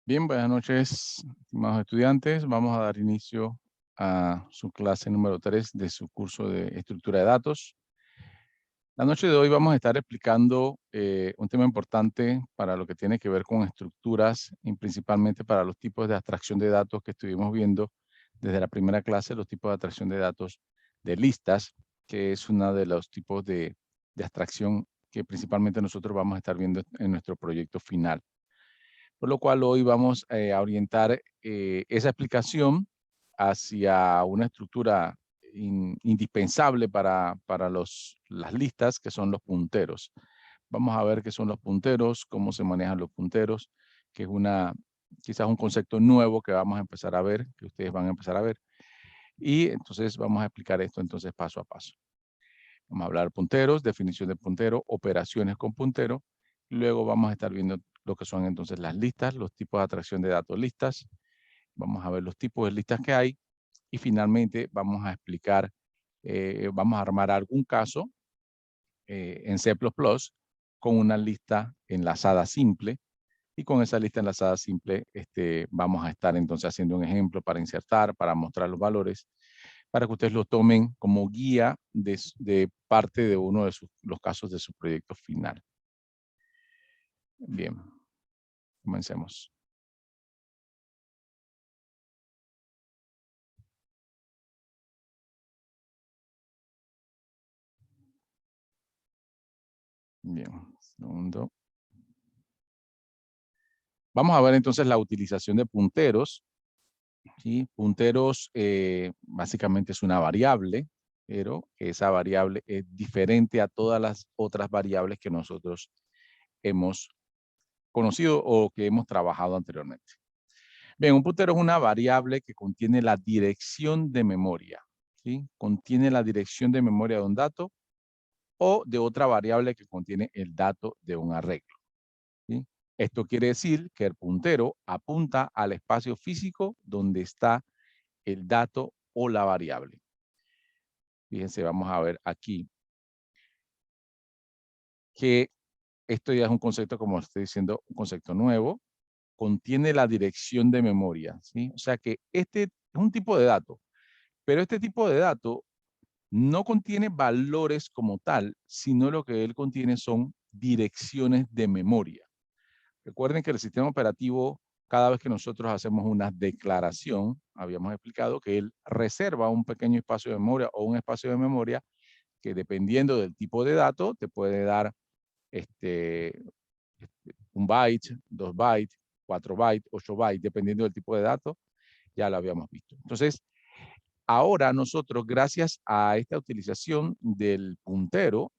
Bien, buenas noches, estimados estudiantes. Vamos a dar inicio a su clase número 3 de su curso de estructura de datos. La noche de hoy vamos a estar explicando un tema importante para lo que tiene que ver con estructuras y principalmente para los tipos de abstracción de datos que estuvimos viendo desde la primera clase, los tipos de abstracción de datos de listas, que es uno de los tipos de abstracción que principalmente nosotros vamos a estar viendo en nuestro proyecto final. Por lo cual hoy vamos a orientar esa explicación hacia una estructura indispensable para las listas, que son los punteros. Vamos a ver qué son los punteros, cómo se manejan los punteros, que es quizás un concepto nuevo que vamos a empezar a ver, que ustedes van a empezar a ver. Y entonces vamos a explicar esto entonces paso a paso. Vamos a hablar punteros, definición de puntero, operaciones con puntero. Luego vamos a estar viendo lo que son entonces las listas, los tipos de atracción de datos listas. Vamos a ver los tipos de listas que hay. Y finalmente vamos a explicar, vamos a armar algún caso en C++ con una lista enlazada simple. Y con esa lista enlazada simple vamos a estar entonces haciendo un ejemplo para insertar, para mostrar los valores, para que ustedes lo tomen como guía de parte de uno de los casos de su proyecto final. Bien, comencemos. Bien, segundo. Vamos a ver entonces la utilización de punteros. ¿Sí? Punteros básicamente es una variable, pero esa variable es diferente a todas las otras variables que nosotros hemos conocido o que hemos trabajado anteriormente. Bien, un puntero es una variable que contiene la dirección de memoria, ¿sí? Contiene la dirección de memoria de un dato o de otra variable que contiene el dato de un arreglo, ¿sí? Esto quiere decir que el puntero apunta al espacio físico donde está el dato o la variable. Fíjense, vamos a ver aquí que esto ya es un concepto, como estoy diciendo, un concepto nuevo. Contiene la dirección de memoria, ¿sí? O sea que este es un tipo de dato, pero este tipo de dato no contiene valores como tal, sino lo que él contiene son direcciones de memoria. Recuerden que el sistema operativo, cada vez que nosotros hacemos una declaración, habíamos explicado que él reserva un pequeño espacio de memoria o un espacio de memoria que dependiendo del tipo de dato te puede dar este, 1 byte, 2 bytes, 4 bytes, 8 bytes, dependiendo del tipo de dato, ya lo habíamos visto. Entonces, ahora nosotros, gracias a esta utilización del puntero,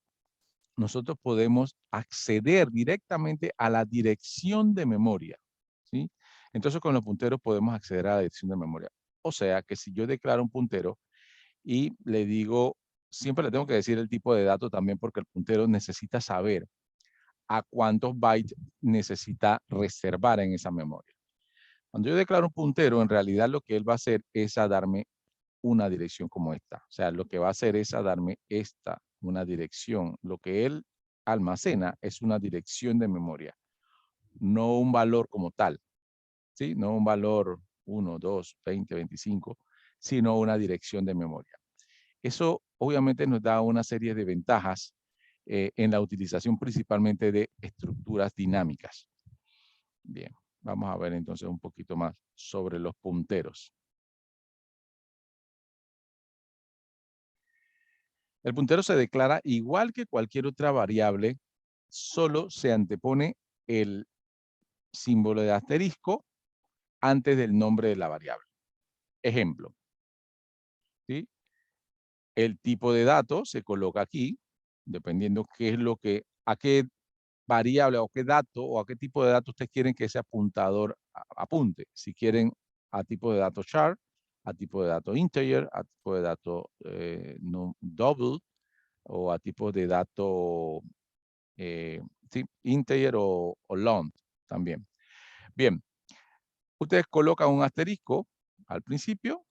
nosotros podemos acceder directamente a la dirección de memoria, ¿sí? Entonces, con los punteros podemos acceder a la dirección de memoria. O sea, que si yo declaro un puntero y le digo, siempre le tengo que decir el tipo de dato también porque el puntero necesita saber a cuántos bytes necesita reservar en esa memoria. Cuando yo declaro un puntero, en realidad lo que él va a hacer es a darme una dirección como esta. O sea, lo que va a hacer es a darme una dirección. Lo que él almacena es una dirección de memoria, no un valor como tal, ¿sí? No un valor 1, 2, 20, 25, sino una dirección de memoria. Eso obviamente nos da una serie de ventajas en la utilización principalmente de estructuras dinámicas. Bien, vamos a ver entonces un poquito más sobre los punteros. El puntero se declara igual que cualquier otra variable, solo se antepone el símbolo de asterisco antes del nombre de la variable. Ejemplo, ¿sí? El tipo de dato se coloca aquí, dependiendo a qué variable o qué dato o a qué tipo de dato ustedes quieren que ese apuntador apunte. Si quieren a tipo de dato char, a tipo de dato integer, a tipo de dato no, double o a tipo de dato sí, integer o long también. Bien, ustedes colocan un asterisco al principio,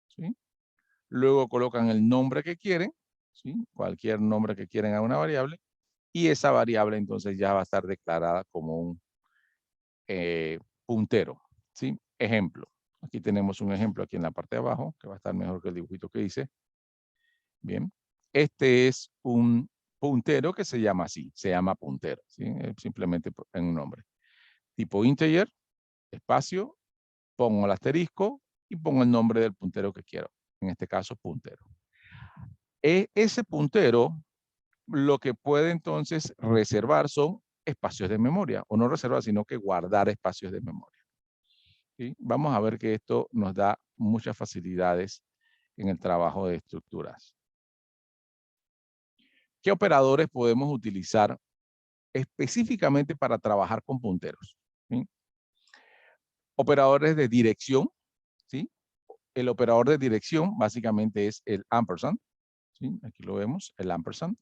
¿sí? Luego colocan el nombre que quieren, ¿sí? Cualquier nombre que quieren a una variable, y esa variable entonces ya va a estar declarada como un puntero. ¿sí? Ejemplo. Aquí tenemos un ejemplo aquí en la parte de abajo, que va a estar mejor que el dibujito que hice. Bien. Este es un puntero que se llama así, se llama puntero, ¿sí? Simplemente en un nombre. Tipo integer, espacio, pongo el asterisco y pongo el nombre del puntero que quiero. En este caso, puntero. Ese puntero lo que puede entonces reservar son espacios de memoria, o no reservar, sino que guardar espacios de memoria. ¿Sí? Vamos a ver que esto nos da muchas facilidades en el trabajo de estructuras. ¿Qué operadores podemos utilizar específicamente para trabajar con punteros? ¿Sí? Operadores de dirección, ¿sí? El operador de dirección básicamente es el ampersand, ¿sí? Aquí lo vemos, el ampersand.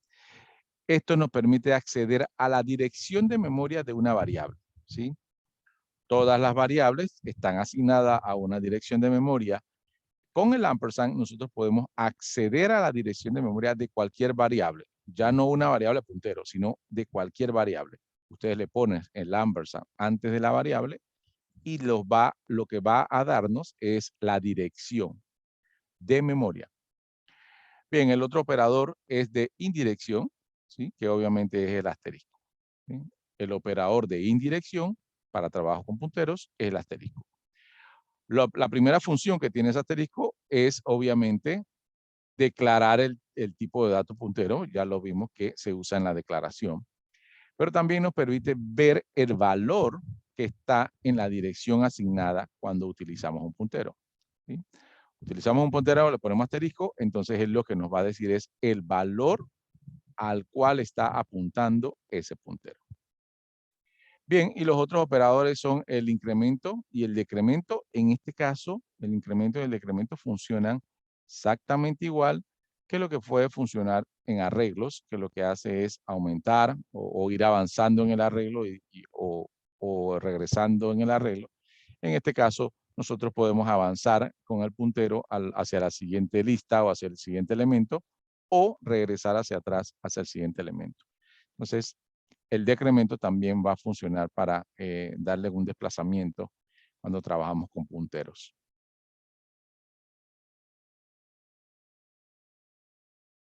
Esto nos permite acceder a la dirección de memoria de una variable, ¿sí? Todas las variables están asignadas a una dirección de memoria. Con el ampersand nosotros podemos acceder a la dirección de memoria de cualquier variable. Ya no una variable puntero, sino de cualquier variable. Ustedes le ponen el ampersand antes de la variable y lo que va a darnos es la dirección de memoria. Bien, el otro operador es de indirección, ¿sí? Que obviamente es el asterisco, ¿sí? El operador de indirección para trabajo con punteros es el asterisco. La primera función que tiene ese asterisco es obviamente declarar el tipo de dato puntero. Ya lo vimos que se usa en la declaración. Pero también nos permite ver el valor que está en la dirección asignada cuando utilizamos un puntero, ¿sí? Utilizamos un puntero, le ponemos asterisco, entonces él lo que nos va a decir es el valor al cual está apuntando ese puntero. Bien, y los otros operadores son el incremento y el decremento. En este caso, el incremento y el decremento funcionan exactamente igual que lo que puede funcionar en arreglos, que lo que hace es aumentar o ir avanzando en el arreglo o regresando en el arreglo. En este caso, nosotros podemos avanzar con el puntero hacia la siguiente lista o hacia el siguiente elemento o regresar hacia atrás hacia el siguiente elemento. Entonces, el decremento también va a funcionar para darle un desplazamiento cuando trabajamos con punteros.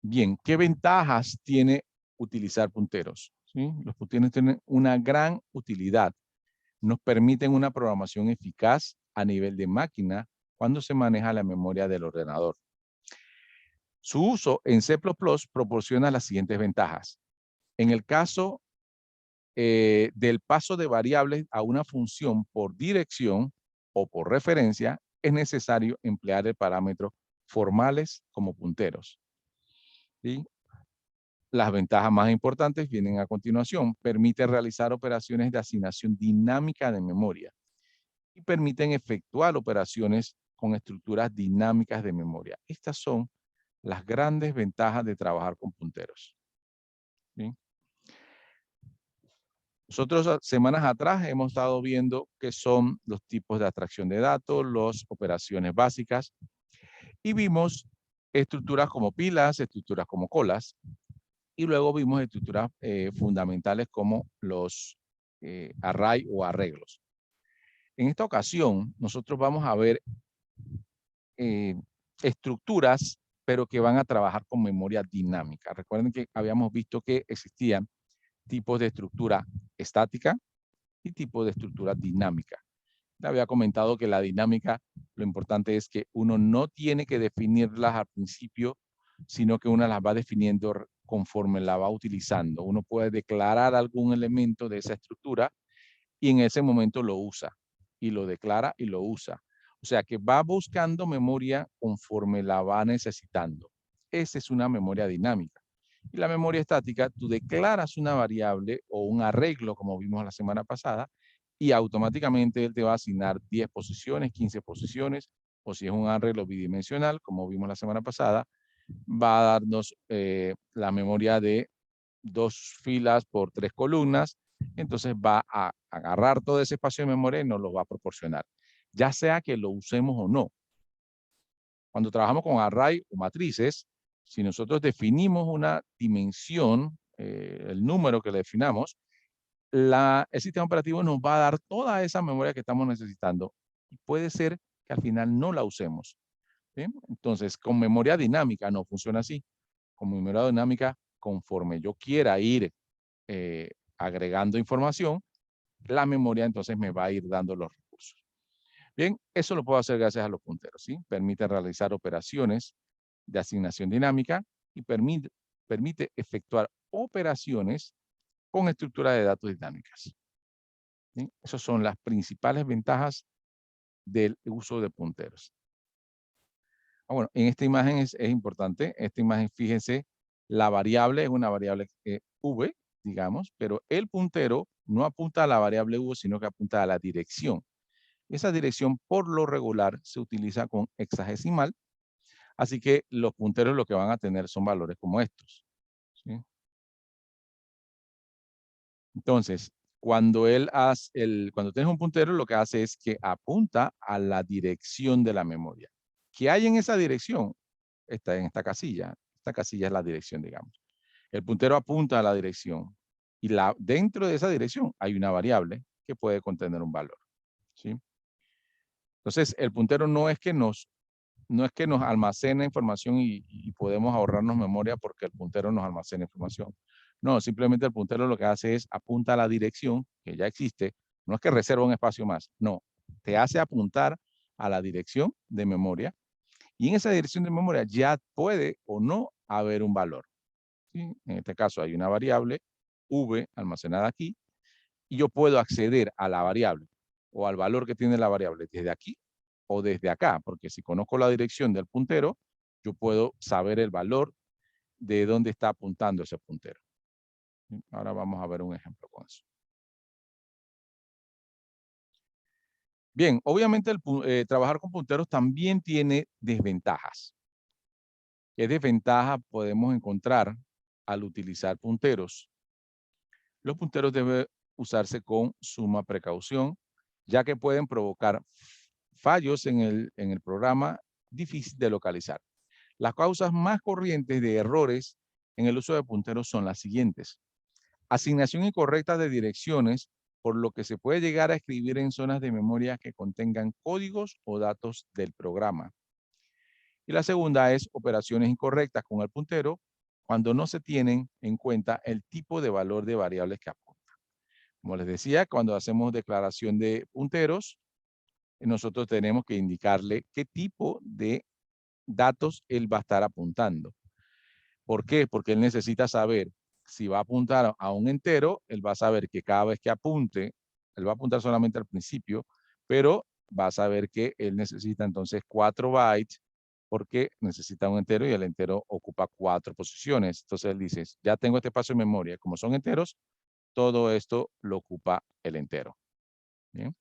Bien, ¿qué ventajas tiene utilizar punteros? ¿Sí? Los punteros tienen una gran utilidad. Nos permiten una programación eficaz a nivel de máquina cuando se maneja la memoria del ordenador. Su uso en C++ proporciona las siguientes ventajas. En el caso del paso de variables a una función por dirección o por referencia, es necesario emplear el parámetro formales como punteros, ¿sí? Las ventajas más importantes vienen a continuación. Permite realizar operaciones de asignación dinámica de memoria y permiten efectuar operaciones con estructuras dinámicas de memoria. Estas son las grandes ventajas de trabajar con punteros, ¿sí? Nosotros semanas atrás hemos estado viendo qué son los tipos de abstracción de datos, las operaciones básicas, y vimos estructuras como pilas, estructuras como colas, y luego vimos estructuras fundamentales como los array o arreglos. En esta ocasión, nosotros vamos a ver estructuras, pero que van a trabajar con memoria dinámica. Recuerden que habíamos visto que existían tipos de estructura estática y tipos de estructura dinámica. Le había comentado que la dinámica, lo importante es que uno no tiene que definirlas al principio, sino que uno las va definiendo conforme la va utilizando. Uno puede declarar algún elemento de esa estructura y en ese momento lo usa, y lo declara y lo usa. O sea que va buscando memoria conforme la va necesitando. Esa es una memoria dinámica. Y la memoria estática, tú declaras una variable o un arreglo, como vimos la semana pasada, y automáticamente él te va a asignar 10 posiciones, 15 posiciones, o si es un arreglo bidimensional, como vimos la semana pasada, va a darnos la memoria de 2 filas por 3 columnas, entonces va a agarrar todo ese espacio de memoria y nos lo va a proporcionar, ya sea que lo usemos o no. Cuando trabajamos con array o matrices, si nosotros definimos una dimensión, el número que le definamos, el sistema operativo nos va a dar toda esa memoria que estamos necesitando y puede ser que al final no la usemos. ¿Sí? Entonces, con memoria dinámica no funciona así. Con memoria dinámica, conforme yo quiera ir agregando información, la memoria entonces me va a ir dando los recursos. Bien, eso lo puedo hacer gracias a los punteros, ¿sí? Permite realizar operaciones de asignación dinámica y permite efectuar operaciones con estructuras de datos dinámicas. ¿Sí? Esas son las principales ventajas del uso de punteros. Bueno, en esta imagen es importante, esta imagen, fíjense, la variable es una variable v, digamos, pero el puntero no apunta a la variable v, sino que apunta a la dirección. Esa dirección por lo regular se utiliza con hexadecimal, así que los punteros lo que van a tener son valores como estos. ¿Sí? Entonces, cuando cuando tienes un puntero, lo que hace es que apunta a la dirección de la memoria. ¿Qué hay en esa dirección? Está en esta casilla. Esta casilla es la dirección, digamos. El puntero apunta a la dirección y dentro de esa dirección hay una variable que puede contener un valor. ¿Sí? Entonces, el puntero no es que nos almacena información y podemos ahorrarnos memoria porque el puntero nos almacena información. No, simplemente el puntero lo que hace es apunta a la dirección que ya existe. No es que reserva un espacio más, no. Te hace apuntar a la dirección de memoria y en esa dirección de memoria ya puede o no haber un valor. ¿Sí? En este caso hay una variable v almacenada aquí y yo puedo acceder a la variable o al valor que tiene la variable desde aquí o desde acá, porque si conozco la dirección del puntero, yo puedo saber el valor de dónde está apuntando ese puntero. Ahora vamos a ver un ejemplo con eso. Bien, obviamente trabajar con punteros también tiene desventajas. ¿Qué desventaja podemos encontrar al utilizar punteros? Los punteros deben usarse con suma precaución, ya que pueden provocar fallos en el programa difícil de localizar. Las causas más corrientes de errores en el uso de punteros son las siguientes. Asignación incorrecta de direcciones, por lo que se puede llegar a escribir en zonas de memoria que contengan códigos o datos del programa. Y la segunda es operaciones incorrectas con el puntero, cuando no se tienen en cuenta el tipo de valor de variables que apuntan. Como les decía, cuando hacemos declaración de punteros, nosotros tenemos que indicarle qué tipo de datos él va a estar apuntando. ¿Por qué? Porque él necesita saber si va a apuntar a un entero, él va a saber que cada vez que apunte, él va a apuntar solamente al principio, pero va a saber que él necesita entonces 4 bytes porque necesita un entero y el entero ocupa 4 posiciones. Entonces él dice, ya tengo este espacio de memoria, como son enteros, todo esto lo ocupa el entero. ¿Bien?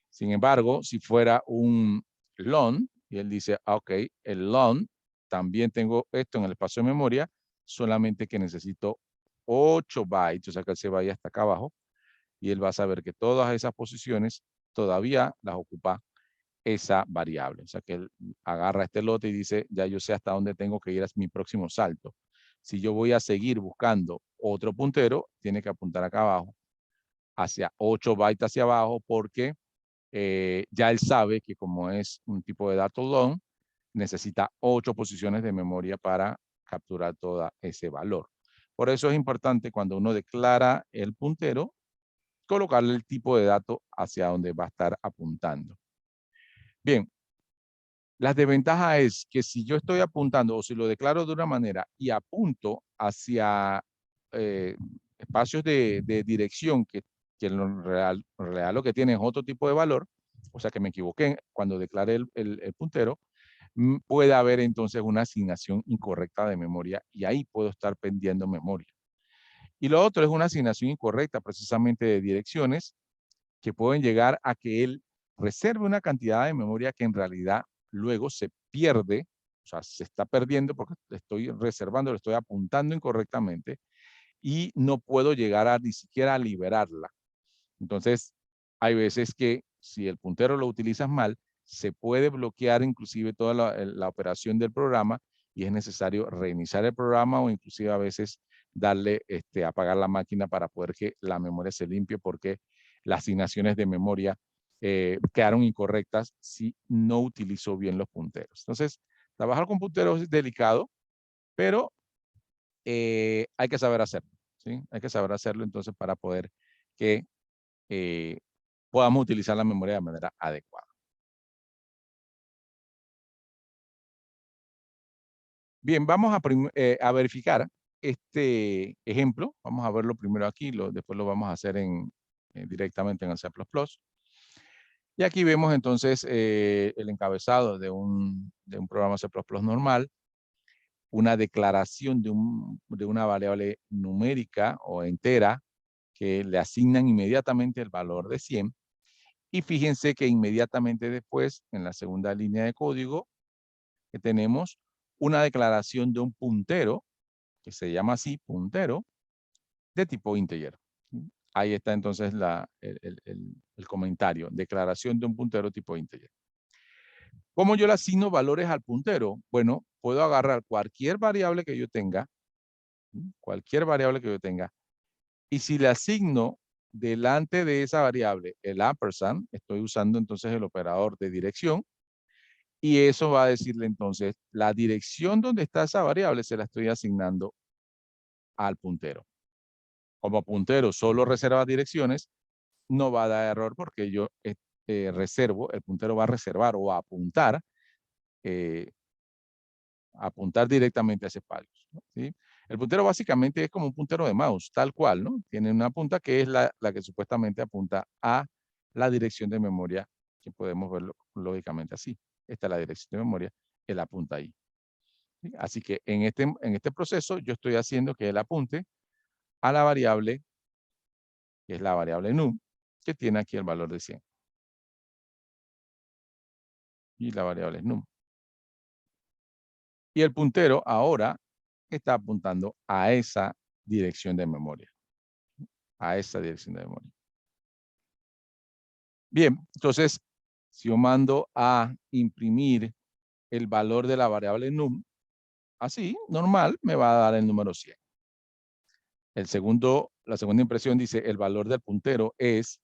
Sin embargo, si fuera un long, y él dice, ok, el long, también tengo esto en el espacio de memoria, solamente que necesito 8 bytes, o sea que él se vaya hasta acá abajo, y él va a saber que todas esas posiciones todavía las ocupa esa variable. O sea que él agarra este lote y dice, ya yo sé hasta dónde tengo que ir a mi próximo salto. Si yo voy a seguir buscando otro puntero, tiene que apuntar acá abajo, hacia 8 bytes hacia abajo, porque ya él sabe que como es un tipo de dato long, necesita 8 posiciones de memoria para capturar todo ese valor. Por eso es importante cuando uno declara el puntero, colocarle el tipo de dato hacia donde va a estar apuntando. Bien, la desventaja es que si yo estoy apuntando o si lo declaro de una manera y apunto hacia espacios de dirección que en lo real lo que tiene es otro tipo de valor, o sea que me equivoqué cuando declaré el puntero, puede haber entonces una asignación incorrecta de memoria y ahí puedo estar perdiendo memoria. Y lo otro es una asignación incorrecta precisamente de direcciones que pueden llegar a que él reserve una cantidad de memoria que en realidad luego se pierde, o sea, se está perdiendo porque estoy reservando, le estoy apuntando incorrectamente y no puedo llegar a ni siquiera a liberarla. Entonces, hay veces que si el puntero lo utilizas mal, se puede bloquear inclusive toda la operación del programa y es necesario reiniciar el programa o inclusive a veces darle, apagar la máquina para poder que la memoria se limpie porque las asignaciones de memoria quedaron incorrectas si no utilizo bien los punteros. Entonces, trabajar con punteros es delicado, pero hay que saber hacerlo, ¿sí? Hay que saber hacerlo entonces para poder que podamos utilizar la memoria de manera adecuada. Bien, vamos a verificar este ejemplo. Vamos a verlo primero aquí, después lo vamos a hacer directamente en el C++. Y aquí vemos entonces el encabezado de un programa C++ normal, una declaración de una variable numérica o entera que le asignan inmediatamente el valor de 100. Y fíjense que inmediatamente después, en la segunda línea de código, que tenemos una declaración de un puntero, que se llama así, puntero, de tipo integer. Ahí está entonces el comentario, declaración de un puntero tipo integer. ¿Cómo yo le asigno valores al puntero? Bueno, puedo agarrar cualquier variable que yo tenga, y si le asigno delante de esa variable el ampersand, estoy usando entonces el operador de dirección, y eso va a decirle entonces la dirección donde está esa variable se la estoy asignando al puntero. Como puntero solo reserva direcciones, no va a dar error porque yo reservo, el puntero va a reservar o a apuntar directamente a ese palio, ¿sí? El puntero básicamente es como un puntero de mouse, tal cual, ¿no? Tiene una punta que es la que supuestamente apunta a la dirección de memoria, que podemos verlo lógicamente así. Esta es la dirección de memoria, él apunta ahí. ¿Sí? Así que en este proceso yo estoy haciendo que él apunte a la variable, que es la variable num, que tiene aquí el valor de 100. Y la variable es num. Y el puntero ahora está apuntando a esa dirección de memoria. A esa dirección de memoria. Bien, entonces, si yo mando a imprimir el valor de la variable num, así, normal, me va a dar el número 100. La segunda impresión dice, el valor del puntero es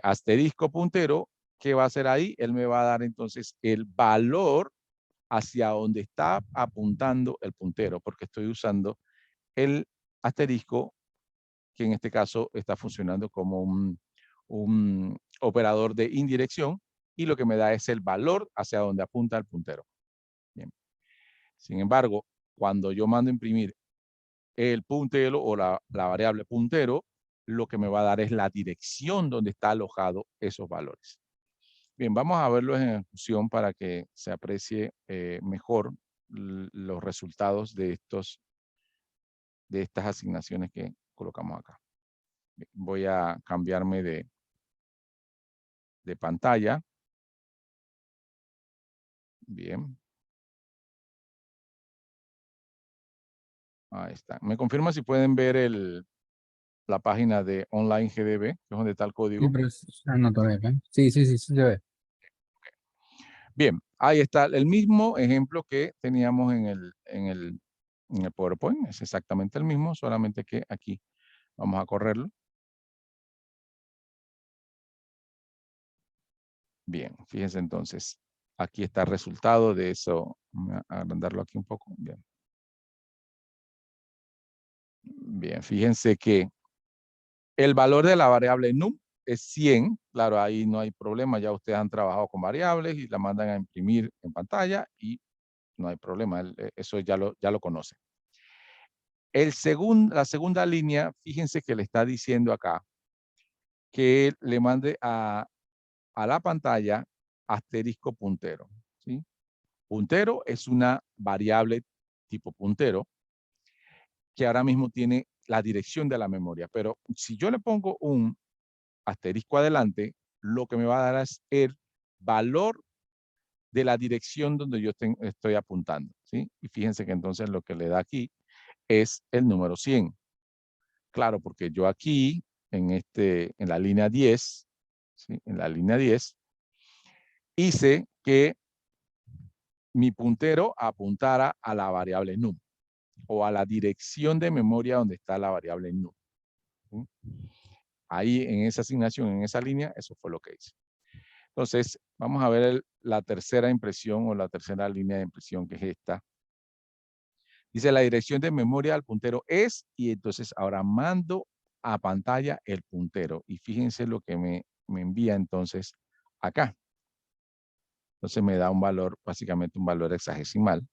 asterisco puntero. ¿Qué va a hacer ahí? Él me va a dar entonces el valor hacia donde está apuntando el puntero, porque estoy usando el asterisco, que en este caso está funcionando como un operador de indirección, y lo que me da es el valor hacia donde apunta el puntero. Bien. Sin embargo, cuando yo mando a imprimir el puntero o la variable puntero, lo que me va a dar es la dirección donde está alojado esos valores. Bien, vamos a verlo en ejecución para que se aprecie mejor los resultados de estas asignaciones que colocamos acá. Voy a cambiarme de pantalla. Bien. Ahí está. ¿Me confirma si pueden ver la página de Online GDB, que es donde está el Sí, código? pero no todavía, ¿eh? Sí, sí, sí, sí se ve. Bien, ahí está el mismo ejemplo que teníamos en el PowerPoint. Es exactamente el mismo, solamente que aquí vamos a correrlo. Bien, fíjense entonces. Aquí está el resultado de eso. Voy a agrandarlo aquí un poco. Bien. Bien, fíjense que el valor de la variable num es 100. Claro, ahí no hay problema. Ya ustedes han trabajado con variables y la mandan a imprimir en pantalla y no hay problema. Eso ya lo conocen. La segunda línea, fíjense que le está diciendo acá que le mande a la pantalla asterisco puntero, ¿sí? Puntero es una variable tipo puntero que ahora mismo tiene la dirección de la memoria, pero si yo le pongo un asterisco adelante, lo que me va a dar es el valor de la dirección donde yo estoy apuntando, ¿sí? Y fíjense que entonces lo que le da aquí es el número 100. Claro, porque yo aquí, en la línea 10, ¿sí? En la línea 10, hice que mi puntero apuntara a la variable num o a la dirección de memoria donde está la variable num. ¿Sí? ahí en esa asignación, en esa línea, eso fue lo que hice. Entonces, vamos a ver la tercera impresión o la tercera línea de impresión, que es esta. Dice la dirección de memoria al puntero es, y entonces ahora mando a pantalla el puntero. Y fíjense lo que me envía entonces acá. Entonces me da un valor, básicamente un valor hexadecimal,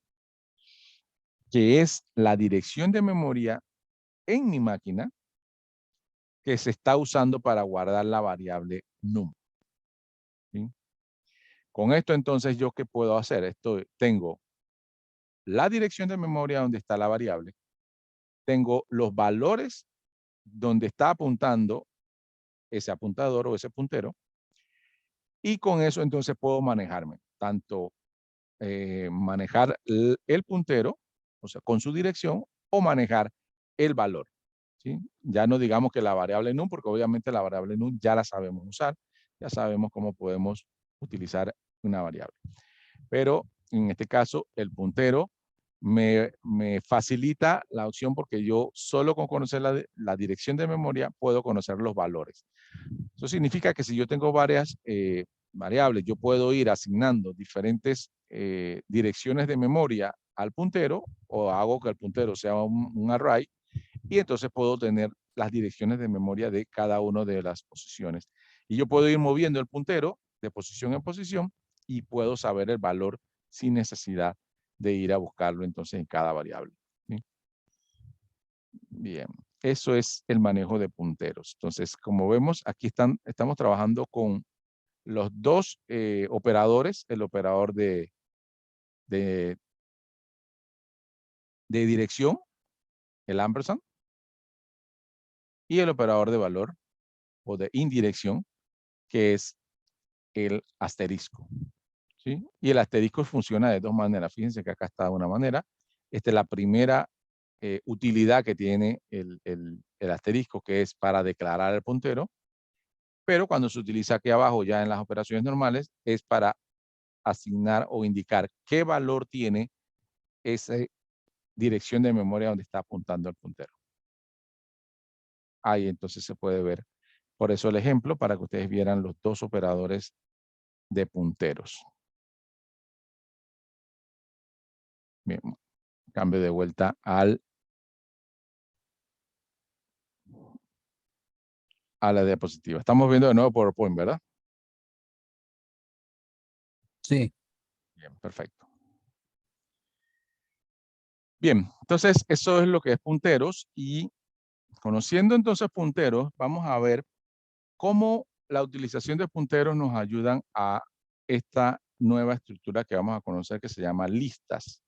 que es la dirección de memoria en mi máquina que se está usando para guardar la variable num. ¿Sí? Con esto entonces, ¿yo qué puedo hacer? Tengo la dirección de memoria donde está la variable, tengo los valores donde está apuntando ese apuntador o ese puntero, y con eso entonces puedo manejarme, tanto manejar el puntero, o sea, con su dirección, o manejar el valor. ¿Sí? Ya no digamos que la variable num, porque obviamente la variable num ya la sabemos usar, ya sabemos cómo podemos utilizar una variable. Pero en este caso, el puntero me facilita la opción, porque yo solo con conocer la dirección de memoria puedo conocer los valores. Eso significa que si yo tengo varias variables, yo puedo ir asignando diferentes direcciones de memoria al puntero, o hago que el puntero sea un array, y entonces puedo tener las direcciones de memoria de cada una de las posiciones. Y yo puedo ir moviendo el puntero de posición en posición y puedo saber el valor sin necesidad de ir a buscarlo entonces en cada variable. ¿Sí? Bien, eso es el manejo de punteros. Entonces, como vemos, aquí estamos trabajando con los dos operadores, el operador de dirección, el ampersand, y el operador de valor o de indirección, que es el asterisco. ¿Sí? Y el asterisco funciona de dos maneras. Fíjense que acá está de una manera. Esta es la primera utilidad que tiene el asterisco, que es para declarar el puntero. Pero cuando se utiliza aquí abajo, ya en las operaciones normales, es para asignar o indicar qué valor tiene esa dirección de memoria donde está apuntando el puntero. Ahí entonces se puede ver. Por eso el ejemplo, para que ustedes vieran los dos operadores de punteros. Bien, cambio de vuelta a la diapositiva. Estamos viendo de nuevo PowerPoint, ¿verdad? Sí, Bien, perfecto. Bien, entonces eso es lo que es punteros, y conociendo entonces punteros, vamos a ver cómo la utilización de punteros nos ayudan a esta nueva estructura que vamos a conocer, que se llama listas.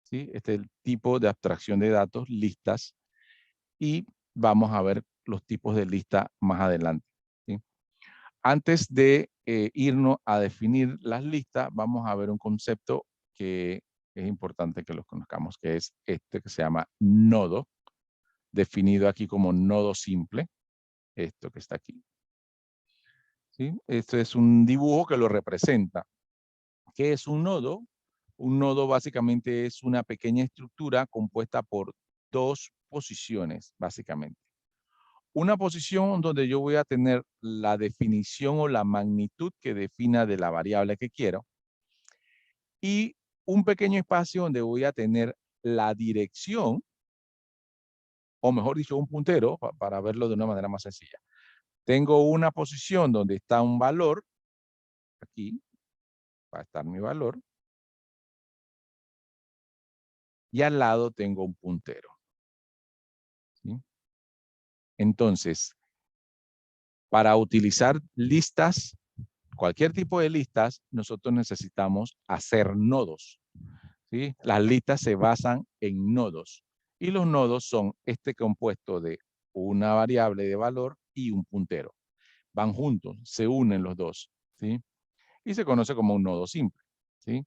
¿Sí? Este es el tipo de abstracción de datos, listas, y vamos a ver los tipos de lista más adelante. ¿Sí? Antes de irnos a definir las listas, vamos a ver un concepto que es importante que los conozcamos, que es este que se llama nodo, definido aquí como nodo simple, esto que está aquí. ¿Sí? Este es un dibujo que lo representa. ¿Qué es un nodo? Un nodo básicamente es una pequeña estructura compuesta por dos posiciones, básicamente. Una posición donde yo voy a tener la definición o la magnitud que defina de la variable que quiero, y un pequeño espacio donde voy a tener la dirección, o mejor dicho, un puntero, para verlo de una manera más sencilla. Tengo una posición donde está un valor, aquí va a estar mi valor, y al lado tengo un puntero. ¿Sí? Entonces, para utilizar listas, cualquier tipo de listas, nosotros necesitamos hacer nodos. ¿Sí? Las listas se basan en nodos, y los nodos son este compuesto de una variable de valor y un puntero. Van juntos, se unen los dos, ¿sí? Y se conoce como un nodo simple, ¿sí?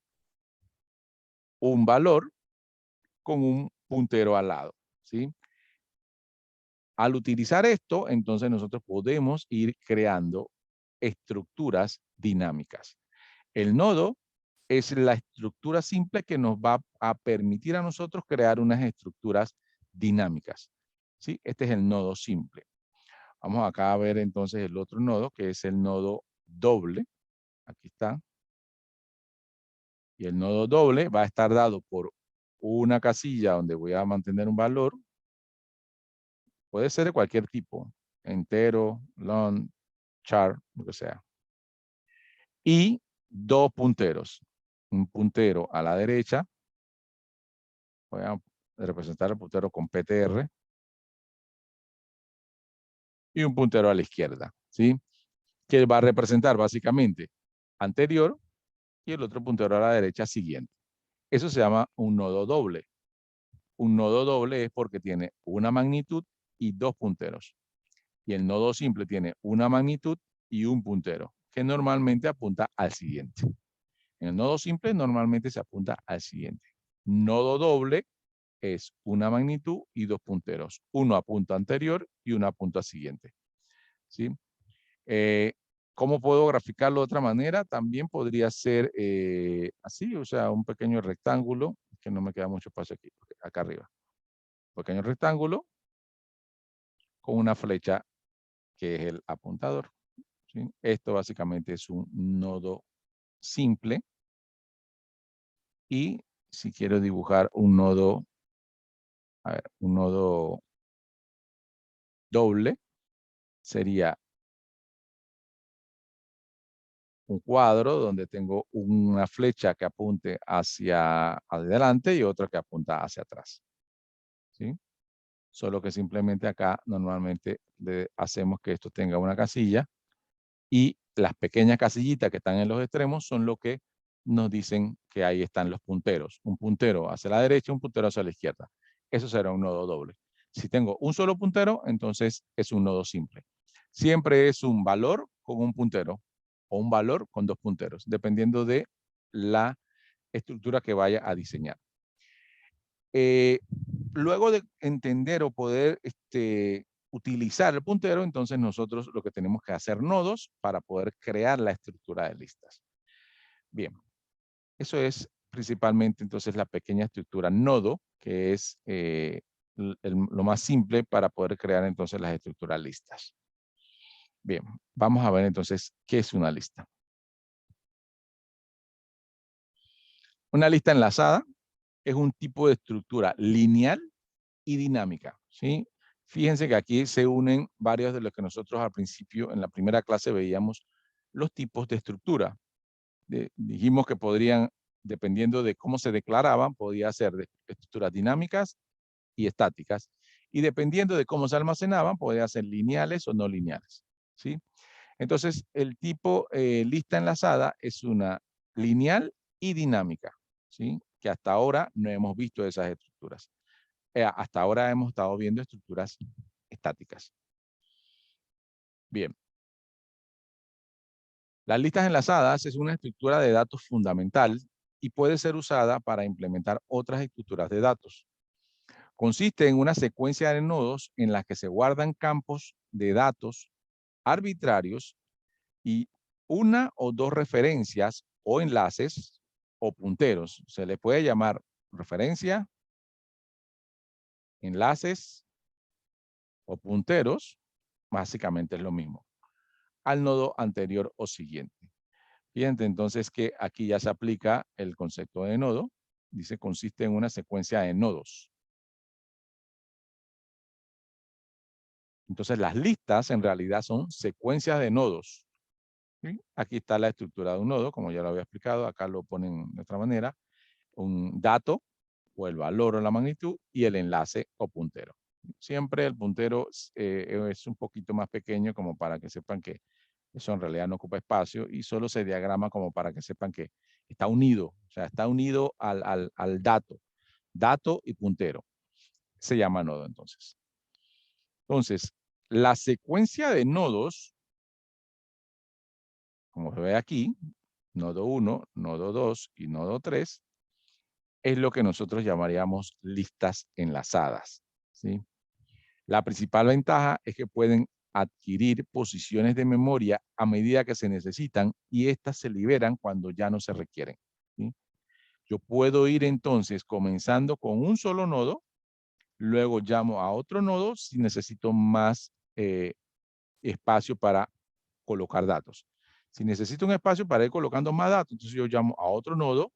Un valor con un puntero al lado, ¿sí? Al utilizar esto, entonces nosotros podemos ir creando estructuras dinámicas. El nodo es la estructura simple que nos va a permitir a nosotros crear unas estructuras dinámicas. ¿Sí? Este es el nodo simple. Vamos acá a ver entonces el otro nodo, que es el nodo doble. Aquí está. Y el nodo doble va a estar dado por una casilla donde voy a mantener un valor. Puede ser de cualquier tipo, entero, long, char, lo que sea. Y dos punteros. Un puntero a la derecha. Voy a representar el puntero con PTR. Y un puntero a la izquierda, ¿sí? Que va a representar básicamente anterior y el otro puntero a la derecha siguiente. Eso se llama un nodo doble. Un nodo doble es porque tiene una magnitud y dos punteros. Y el nodo simple tiene una magnitud y un puntero, que normalmente apunta al siguiente. En el nodo simple normalmente se apunta al siguiente. Nodo doble es una magnitud y dos punteros. Uno a punto anterior y uno a punto siguiente. ¿Sí? ¿Cómo puedo graficarlo de otra manera? También podría ser así, o sea, un pequeño rectángulo, que no me queda mucho espacio aquí, acá arriba. Un pequeño rectángulo con una flecha que es el apuntador. ¿Sí? Esto básicamente es un nodo simple. Y si quiero dibujar un nodo, a ver, un nodo doble, sería un cuadro donde tengo una flecha que apunte hacia adelante y otra que apunta hacia atrás. ¿Sí? Solo que simplemente acá normalmente hacemos que esto tenga una casilla y las pequeñas casillitas que están en los extremos son lo que nos dicen que ahí están los punteros. Un puntero hacia la derecha, un puntero hacia la izquierda. Eso será un nodo doble. Si tengo un solo puntero, entonces es un nodo simple. Siempre es un valor con un puntero o un valor con dos punteros, dependiendo de la estructura que vaya a diseñar. Luego de entender o poder utilizar el puntero, entonces nosotros lo que tenemos que hacer nodos para poder crear la estructura de listas. Bien, eso es principalmente entonces la pequeña estructura nodo, que es lo más simple para poder crear entonces las estructuras listas. Bien, vamos a ver entonces qué es una lista. Una lista enlazada es un tipo de estructura lineal y dinámica, ¿sí? Fíjense que aquí se unen varios de los que nosotros al principio, en la primera clase, veíamos los tipos de estructura. Dijimos que podrían, dependiendo de cómo se declaraban, podía ser de estructuras dinámicas y estáticas. Y dependiendo de cómo se almacenaban, podía ser lineales o no lineales, ¿sí? Entonces, el tipo lista enlazada es una lineal y dinámica, ¿sí? Que hasta ahora no hemos visto esas estructuras. Hasta ahora hemos estado viendo estructuras estáticas. Bien. Las listas enlazadas es una estructura de datos fundamental y puede ser usada para implementar otras estructuras de datos. Consiste en una secuencia de nodos en las que se guardan campos de datos arbitrarios y una o dos referencias o enlaces o punteros. Se le puede llamar referencia, enlaces o punteros, básicamente es lo mismo, al nodo anterior o siguiente. Fíjense entonces que aquí ya se aplica el concepto de nodo. Dice, consiste en una secuencia de nodos. Entonces las listas en realidad son secuencias de nodos. ¿Sí? Aquí está la estructura de un nodo, como ya lo había explicado. Acá lo ponen de otra manera. Un dato o el valor o la magnitud y el enlace o puntero. Siempre el puntero es un poquito más pequeño como para que sepan que eso en realidad no ocupa espacio y solo se diagrama como para que sepan que está unido, o sea, está unido al dato. Dato y puntero. Se llama nodo entonces. Entonces, la secuencia de nodos, como se ve aquí, nodo 1, nodo 2 y nodo 3, es lo que nosotros llamaríamos listas enlazadas, ¿sí? La principal ventaja es que pueden adquirir posiciones de memoria a medida que se necesitan y estas se liberan cuando ya no se requieren, ¿sí? Yo puedo ir entonces comenzando con un solo nodo, luego llamo a otro nodo si necesito más espacio para colocar datos. Si necesito un espacio para ir colocando más datos, entonces yo llamo a otro nodo,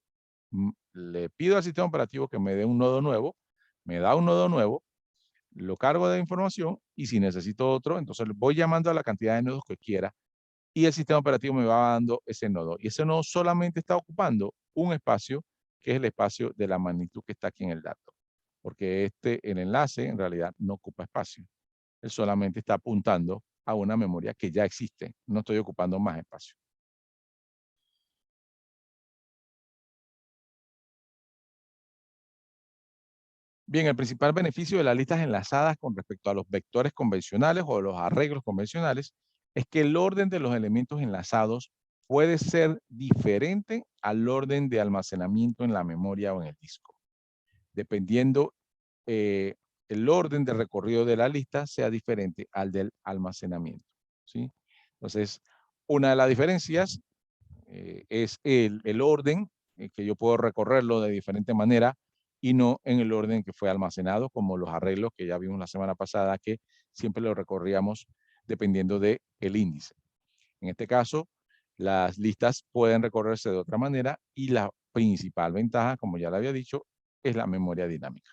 le pido al sistema operativo que me dé un nodo nuevo, me da un nodo nuevo, lo cargo de información y si necesito otro, entonces voy llamando a la cantidad de nodos que quiera y el sistema operativo me va dando ese nodo. Y ese nodo solamente está ocupando un espacio, que es el espacio de la magnitud que está aquí en el dato. Porque el enlace en realidad no ocupa espacio. Él solamente está apuntando a una memoria que ya existe. No estoy ocupando más espacio. Bien, el principal beneficio de las listas enlazadas con respecto a los vectores convencionales o los arreglos convencionales es que el orden de los elementos enlazados puede ser diferente al orden de almacenamiento en la memoria o en el disco, dependiendo el orden de recorrido de la lista sea diferente al del almacenamiento, ¿sí? Entonces, una de las diferencias es el orden, que yo puedo recorrerlo de diferente manera y no en el orden que fue almacenado, como los arreglos que ya vimos la semana pasada, que siempre lo recorríamos dependiendo del índice. En este caso, las listas pueden recorrerse de otra manera y la principal ventaja, como ya le había dicho, es la memoria dinámica.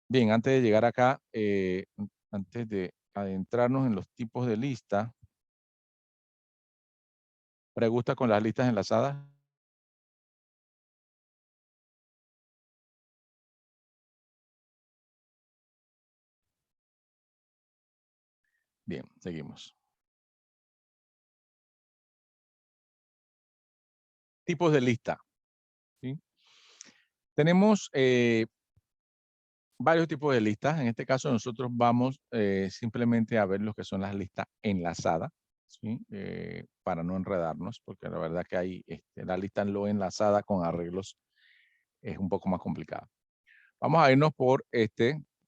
Bien, antes de llegar acá, antes de adentrarnos en los tipos de lista, ¿pregunta con las listas enlazadas? Bien, seguimos. Tipos de lista, ¿sí? Tenemos varios tipos de listas. En este caso nosotros vamos simplemente a ver lo que son las listas enlazadas, ¿sí? Para no enredarnos, porque la verdad que hay la lista no enlazada con arreglos es un poco más complicada. Vamos a irnos por que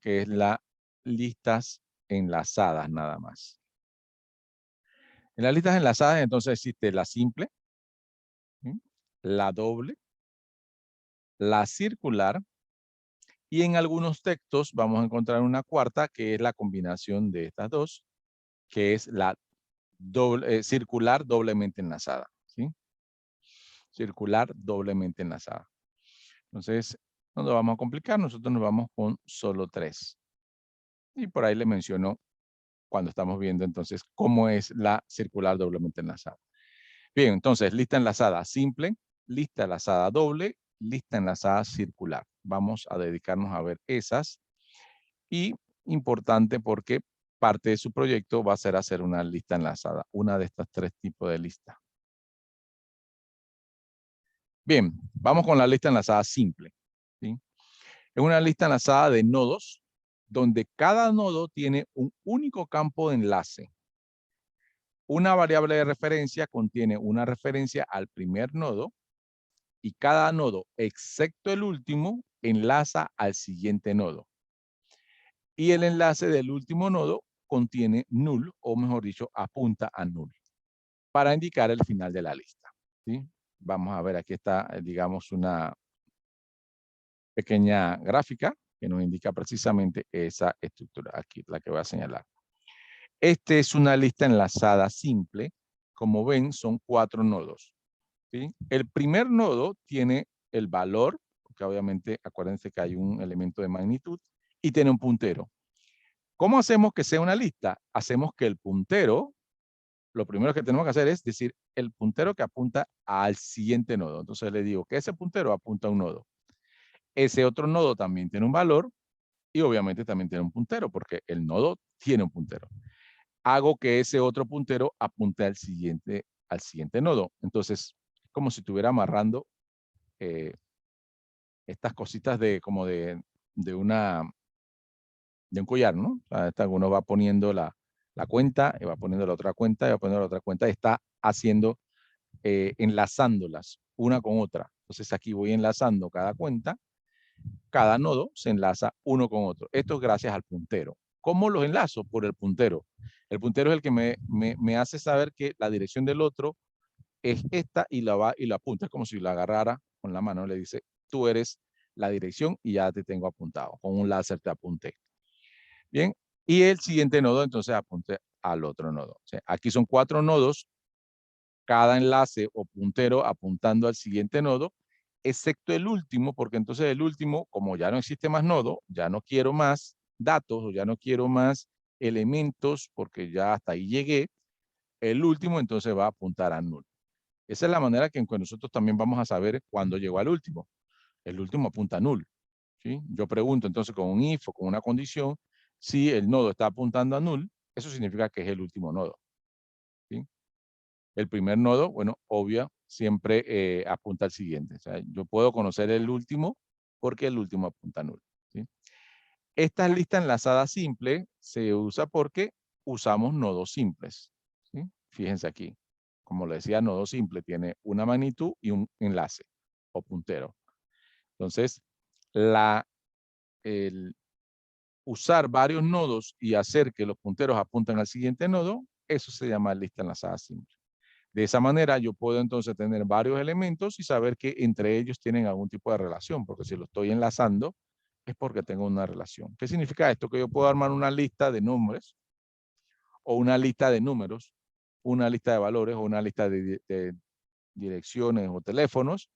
es las listas enlazadas nada más. En las listas enlazadas entonces existe la simple, ¿sí? La doble, la circular, y en algunos textos vamos a encontrar una cuarta que es la combinación de estas dos, que es la circular doblemente enlazada, ¿sí? Circular doblemente enlazada. Entonces, no nos vamos a complicar, nosotros nos vamos con solo 3. Y por ahí le menciono cuando estamos viendo entonces cómo es la circular doblemente enlazada. Bien, entonces, lista enlazada simple, lista enlazada doble, lista enlazada circular. Vamos a dedicarnos a ver esas. Y importante porque parte de su proyecto va a ser hacer una lista enlazada, una de estas 3 tipos de lista. Bien, vamos con la lista enlazada simple, ¿sí? Es una lista enlazada de nodos donde cada nodo tiene un único campo de enlace. Una variable de referencia contiene una referencia al primer nodo y cada nodo, excepto el último, enlaza al siguiente nodo. Y el enlace del último nodo contiene null, o mejor dicho, apunta a null, para indicar el final de la lista, ¿sí? Vamos a ver, aquí está, digamos, una pequeña gráfica que nos indica precisamente esa estructura, aquí la que voy a señalar. Esta es una lista enlazada simple. Como ven, son 4 nodos, ¿sí? El primer nodo tiene el valor, porque obviamente acuérdense que hay un elemento de magnitud, y tiene un puntero. ¿Cómo hacemos que sea una lista? Hacemos que el puntero, lo primero que tenemos que hacer es decir el puntero que apunta al siguiente nodo. Entonces le digo que ese puntero apunta a un nodo. Ese otro nodo también tiene un valor y obviamente también tiene un puntero porque el nodo tiene un puntero. Hago que ese otro puntero apunte al siguiente nodo. Entonces, como si estuviera amarrando estas cositas como de un collar, ¿no? O sea, uno va poniendo la cuenta, y va poniendo la otra cuenta, y va poniendo la otra cuenta, y está haciendo, enlazándolas una con otra. Entonces aquí voy enlazando cada cuenta, cada nodo se enlaza uno con otro. Esto es gracias al puntero. ¿Cómo los enlazo? Por el puntero. El puntero es el que me hace saber que la dirección del otro es esta y la va y la apunta. Es como si la agarrara con la mano, le dice, tú eres la dirección y ya te tengo apuntado. Con un láser te apunté. Bien, y el siguiente nodo entonces apunte al otro nodo. O sea, aquí son 4 nodos, cada enlace o puntero apuntando al siguiente nodo, excepto el último, porque entonces el último, como ya no existe más nodo, ya no quiero más datos o ya no quiero más elementos porque ya hasta ahí llegué, el último entonces va a apuntar a null. Esa es la manera que nosotros también vamos a saber cuándo llegó al último. El último apunta a null. ¿Sí? Yo pregunto entonces con un if o con una condición, si el nodo está apuntando a null, eso significa que es el último nodo. ¿Sí? El primer nodo, bueno, obvio, siempre apunta al siguiente. O sea, yo puedo conocer el último porque el último apunta a null. ¿Sí? Esta lista enlazada simple se usa porque usamos nodos simples. ¿Sí? Fíjense aquí. Como le decía, nodo simple tiene una magnitud y un enlace o puntero. Entonces, el usar varios nodos y hacer que los punteros apunten al siguiente nodo, eso se llama lista enlazada simple. De esa manera yo puedo entonces tener varios elementos y saber que entre ellos tienen algún tipo de relación, porque si lo estoy enlazando es porque tengo una relación. ¿Qué significa esto? Que yo puedo armar una lista de nombres o una lista de números, una lista de valores o una lista de direcciones o teléfonos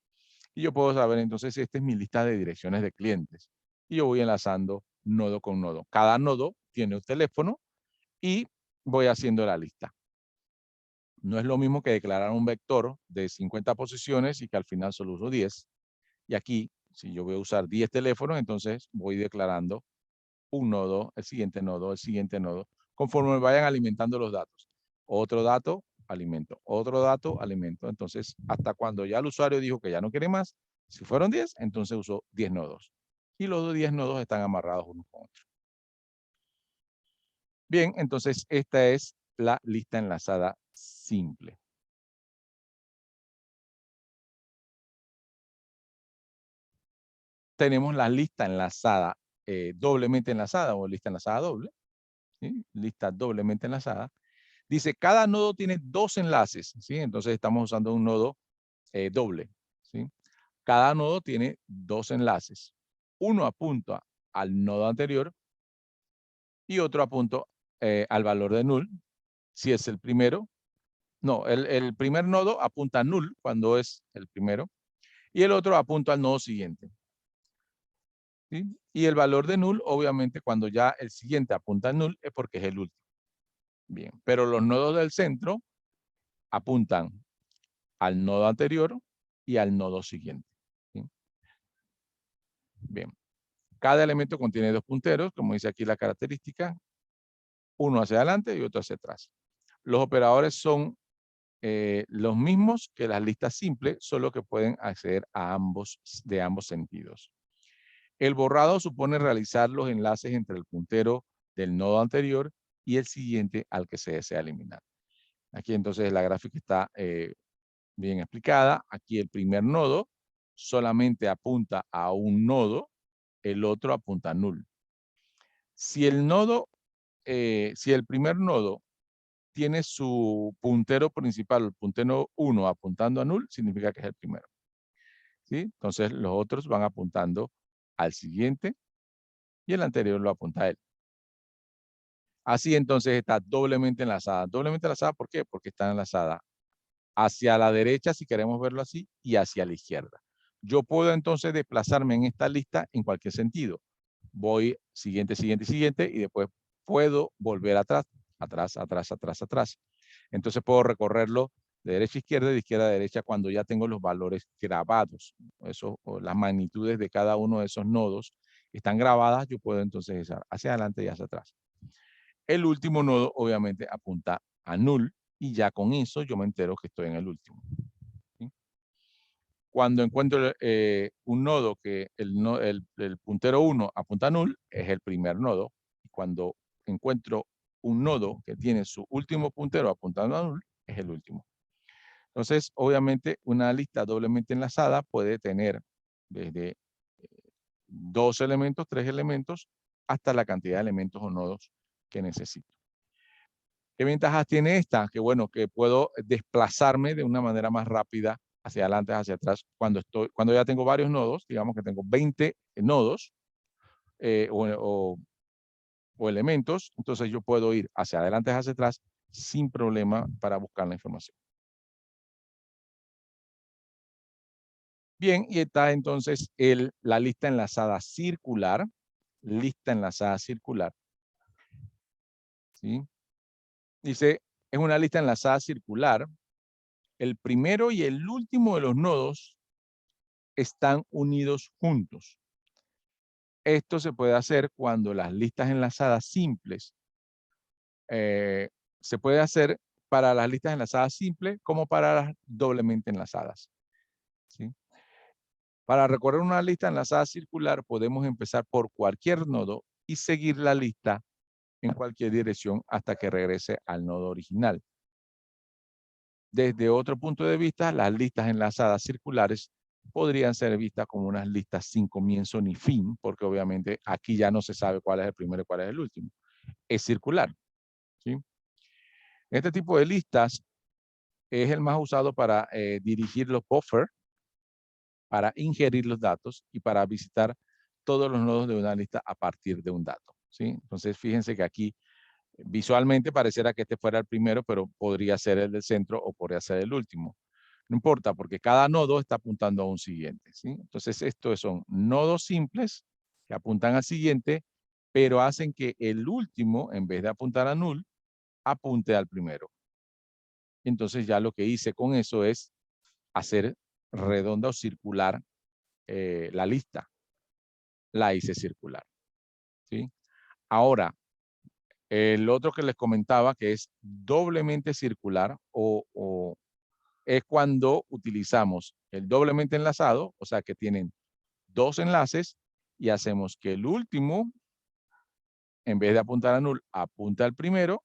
y yo puedo saber entonces esta es mi lista de direcciones de clientes y yo voy enlazando nodo con nodo. Cada nodo tiene un teléfono y voy haciendo la lista. No es lo mismo que declarar un vector de 50 posiciones y que al final solo uso 10. Y aquí, si yo voy a usar 10 teléfonos, entonces voy declarando un nodo, el siguiente nodo, conforme me vayan alimentando los datos. Otro dato, alimento. Otro dato, alimento. Entonces, hasta cuando ya el usuario dijo que ya no quiere más, si fueron 10, entonces usó 10 nodos. Y los 10 nodos están amarrados unos con otros. Bien, entonces esta es la lista enlazada simple. Tenemos la lista enlazada, doblemente enlazada o lista enlazada doble. ¿Sí? Lista doblemente enlazada. Dice, cada nodo tiene 2 enlaces. ¿Sí? Entonces estamos usando un nodo doble. ¿Sí? Cada nodo tiene 2 enlaces. Uno apunta al nodo anterior y otro apunta al valor de null, si es el primero. No, el primer nodo apunta a null cuando es el primero y el otro apunta al nodo siguiente. ¿Sí? Y el valor de null, obviamente, cuando ya el siguiente apunta a null es porque es el último. Bien, pero los nodos del centro apuntan al nodo anterior y al nodo siguiente. ¿Sí? Bien, cada elemento contiene 2 punteros, como dice aquí la característica, uno hacia adelante y otro hacia atrás. Los operadores son los mismos que las listas simples, solo que pueden acceder a ambos, de ambos sentidos. El borrado supone realizar los enlaces entre el puntero del nodo anterior y el siguiente al que se desea eliminar. Aquí entonces la gráfica está bien explicada. Aquí el primer nodo solamente apunta a un nodo, el otro apunta a null. Si el nodo, si el primer nodo tiene su puntero principal, el puntero 1 apuntando a null, significa que es el primero. ¿Sí? Entonces los otros van apuntando al siguiente y el anterior lo apunta a él. Así entonces está doblemente enlazada. Doblemente enlazada, ¿por qué? Porque está enlazada hacia la derecha, si queremos verlo así, y hacia la izquierda. Yo puedo entonces desplazarme en esta lista en cualquier sentido. Voy siguiente, siguiente, siguiente, y después puedo volver atrás, atrás, atrás, atrás, atrás. Entonces puedo recorrerlo de derecha a izquierda, de izquierda a derecha, cuando ya tengo los valores grabados. Eso, o las magnitudes de cada uno de esos nodos están grabadas, yo puedo entonces ir hacia adelante y hacia atrás. El último nodo obviamente apunta a null y ya con eso yo me entero que estoy en el último. ¿Sí? Cuando encuentro un nodo que el puntero 1 apunta a null, es el primer nodo. Cuando encuentro un nodo que tiene su último puntero apuntando a null, es el último. Entonces, obviamente, una lista doblemente enlazada puede tener desde 2 elementos, 3 elementos, hasta la cantidad de elementos o nodos que necesito. ¿Qué ventajas tiene esta? Que bueno, que puedo desplazarme de una manera más rápida hacia adelante, hacia atrás. Cuando ya tengo varios nodos, digamos que tengo 20 nodos o elementos, entonces yo puedo ir hacia adelante, hacia atrás, sin problema para buscar la información. Bien, y está entonces la lista enlazada circular. Lista enlazada circular. ¿Sí? Dice, es una lista enlazada circular. El primero y el último de los nodos están unidos juntos. Esto se puede hacer cuando las listas enlazadas simples se puede hacer para las listas enlazadas simples como para las doblemente enlazadas. ¿Sí? Para recorrer una lista enlazada circular podemos empezar por cualquier nodo y seguir la lista en cualquier dirección hasta que regrese al nodo original. Desde otro punto de vista, las listas enlazadas circulares podrían ser vistas como unas listas sin comienzo ni fin, porque obviamente aquí ya no se sabe cuál es el primero y cuál es el último. Es circular. ¿Sí? Este tipo de listas es el más usado para dirigir los buffers, para ingerir los datos y para visitar todos los nodos de una lista a partir de un dato. ¿Sí? Entonces, fíjense que aquí visualmente pareciera que este fuera el primero, pero podría ser el del centro o podría ser el último. No importa, porque cada nodo está apuntando a un siguiente. ¿Sí? Entonces, estos son nodos simples que apuntan al siguiente, pero hacen que el último, en vez de apuntar a null, apunte al primero. Entonces, ya lo que hice con eso es hacer redonda o circular la lista. La hice circular. ¿Sí? Ahora, el otro que les comentaba que es doblemente circular es cuando utilizamos el doblemente enlazado, o sea que tienen dos enlaces y hacemos que el último, en vez de apuntar a null, apunte al primero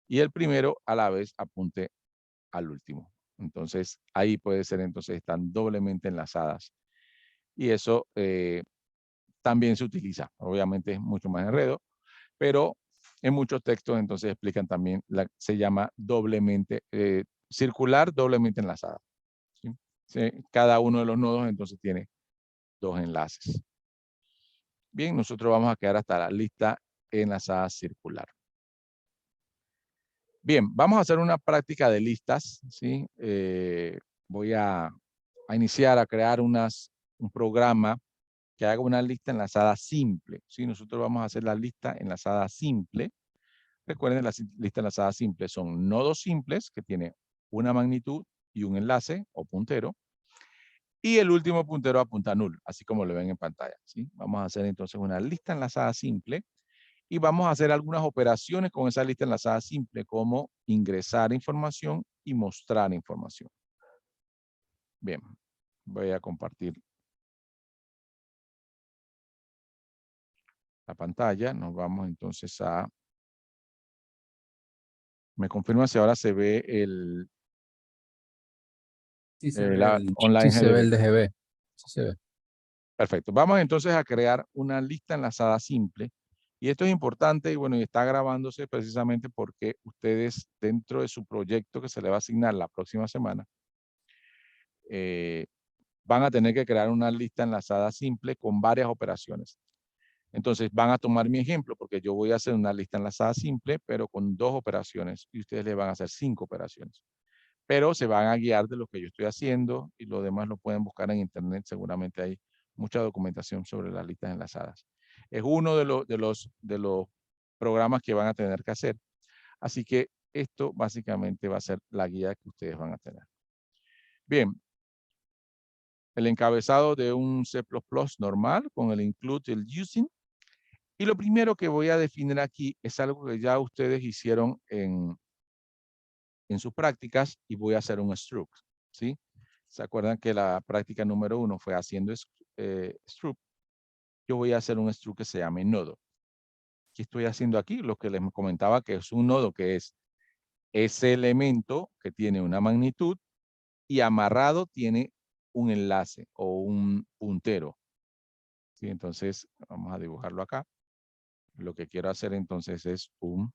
y el primero a la vez apunte al último. Entonces, ahí puede ser, entonces están doblemente enlazadas. Y eso también se utiliza. Obviamente es mucho más enredo, pero en muchos textos entonces explican también, se llama doblemente, circular doblemente enlazada. ¿Sí? Sí, cada uno de los nodos entonces tiene dos enlaces. Bien, nosotros vamos a quedar hasta la lista enlazada circular. Bien, vamos a hacer una práctica de listas. ¿Sí? Voy a iniciar a crear un programa que haga una lista enlazada simple. ¿Sí? Nosotros vamos a hacer la lista enlazada simple. Recuerden, las listas enlazadas simples son nodos simples que tienen una magnitud y un enlace o puntero. Y el último puntero apunta a null, así como lo ven en pantalla. ¿Sí? Vamos a hacer entonces una lista enlazada simple y vamos a hacer algunas operaciones con esa lista enlazada simple, como ingresar información y mostrar información. Bien, voy a compartir la pantalla. Nos vamos entonces a... ¿Me confirma si ahora se ve el Sí se ve la el, online sí se ve GDB? el DGB. Sí se ve. Perfecto. Vamos entonces a crear una lista enlazada simple. Y esto es importante y bueno, y está grabándose precisamente porque ustedes dentro de su proyecto que se le va a asignar la próxima semana, van a tener que crear una lista enlazada simple con varias operaciones. Entonces van a tomar mi ejemplo porque yo voy a hacer una lista enlazada simple, pero con 2 operaciones y ustedes le van a hacer 5 operaciones. Pero se van a guiar de lo que yo estoy haciendo y lo demás lo pueden buscar en internet. Seguramente hay mucha documentación sobre las listas enlazadas. Es uno de los programas que van a tener que hacer. Así que esto básicamente va a ser la guía que ustedes van a tener. Bien, el encabezado de un C++ normal con el include y el using. Y lo primero que voy a definir aquí es algo que ya ustedes hicieron en sus prácticas y voy a hacer un struct. ¿Sí? ¿Se acuerdan que la práctica número 1 fue haciendo struct? Yo voy a hacer un struct que se llame nodo. ¿Qué estoy haciendo aquí? Lo que les comentaba que es un nodo que es ese elemento que tiene una magnitud y amarrado tiene un enlace o un puntero. ¿Sí? Entonces, vamos a dibujarlo acá. Lo que quiero hacer entonces es un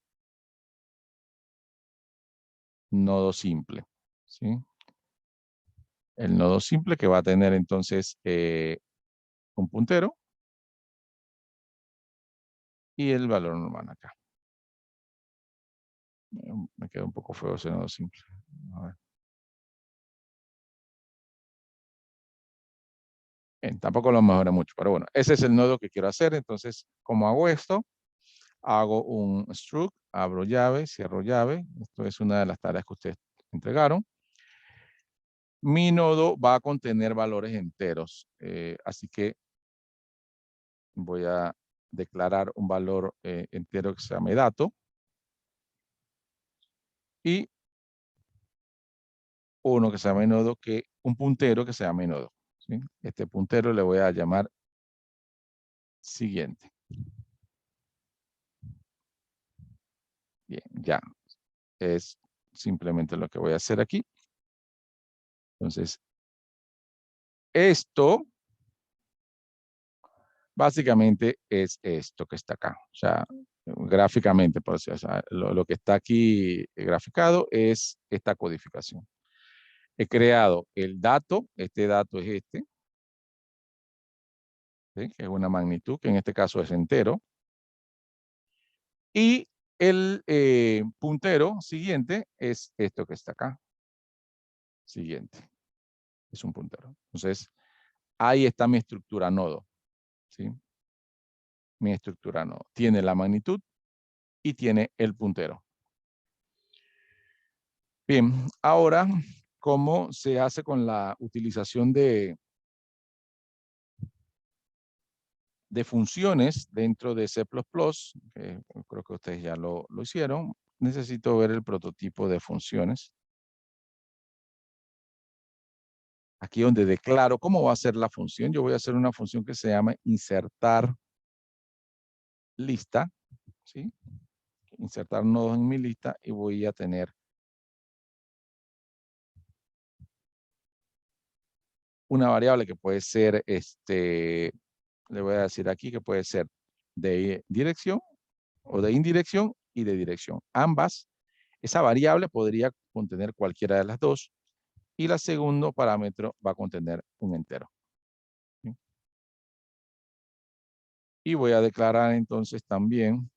nodo simple. ¿Sí? el nodo simple que va a tener entonces un puntero y el valor normal acá. Me queda un poco feo ese nodo simple. A ver. Bien, tampoco lo mejora mucho, pero bueno, ese es el nodo que quiero hacer. Entonces, ¿cómo hago esto? Hago un struct, abro llave, cierro llave. Esto es una de las tareas que ustedes entregaron. Mi nodo va a contener valores enteros, así que voy a declarar un valor entero que se llame dato y uno que se llame nodo, un puntero que se llame nodo, ¿sí? Este puntero le voy a llamar siguiente. Bien, ya. Es simplemente lo que voy a hacer aquí. Entonces, esto básicamente es esto que está acá. O sea, gráficamente, por decirlo, o sea, lo que está aquí graficado es esta codificación. He creado el dato, este dato es este, ¿sí? Que es una magnitud, que en este caso es entero. Y el puntero siguiente es esto que está acá. Siguiente. Es un puntero. Entonces, ahí está mi estructura nodo, ¿sí? Mi estructura nodo. Tiene la magnitud y tiene el puntero. Bien, ahora, ¿cómo se hace con la utilización de funciones dentro de C++? Creo que ustedes ya lo hicieron. Necesito ver el prototipo de funciones. Aquí donde declaro cómo va a ser la función. Yo voy a hacer una función que se llama insertar lista, ¿sí? Insertar nodos en mi lista y voy a tener una variable que puede ser, le voy a decir aquí que puede ser de dirección o de indirección y de dirección. Ambas, esa variable podría contener cualquiera de las dos y la segundo parámetro va a contener un entero. ¿Sí? Y voy a declarar entonces también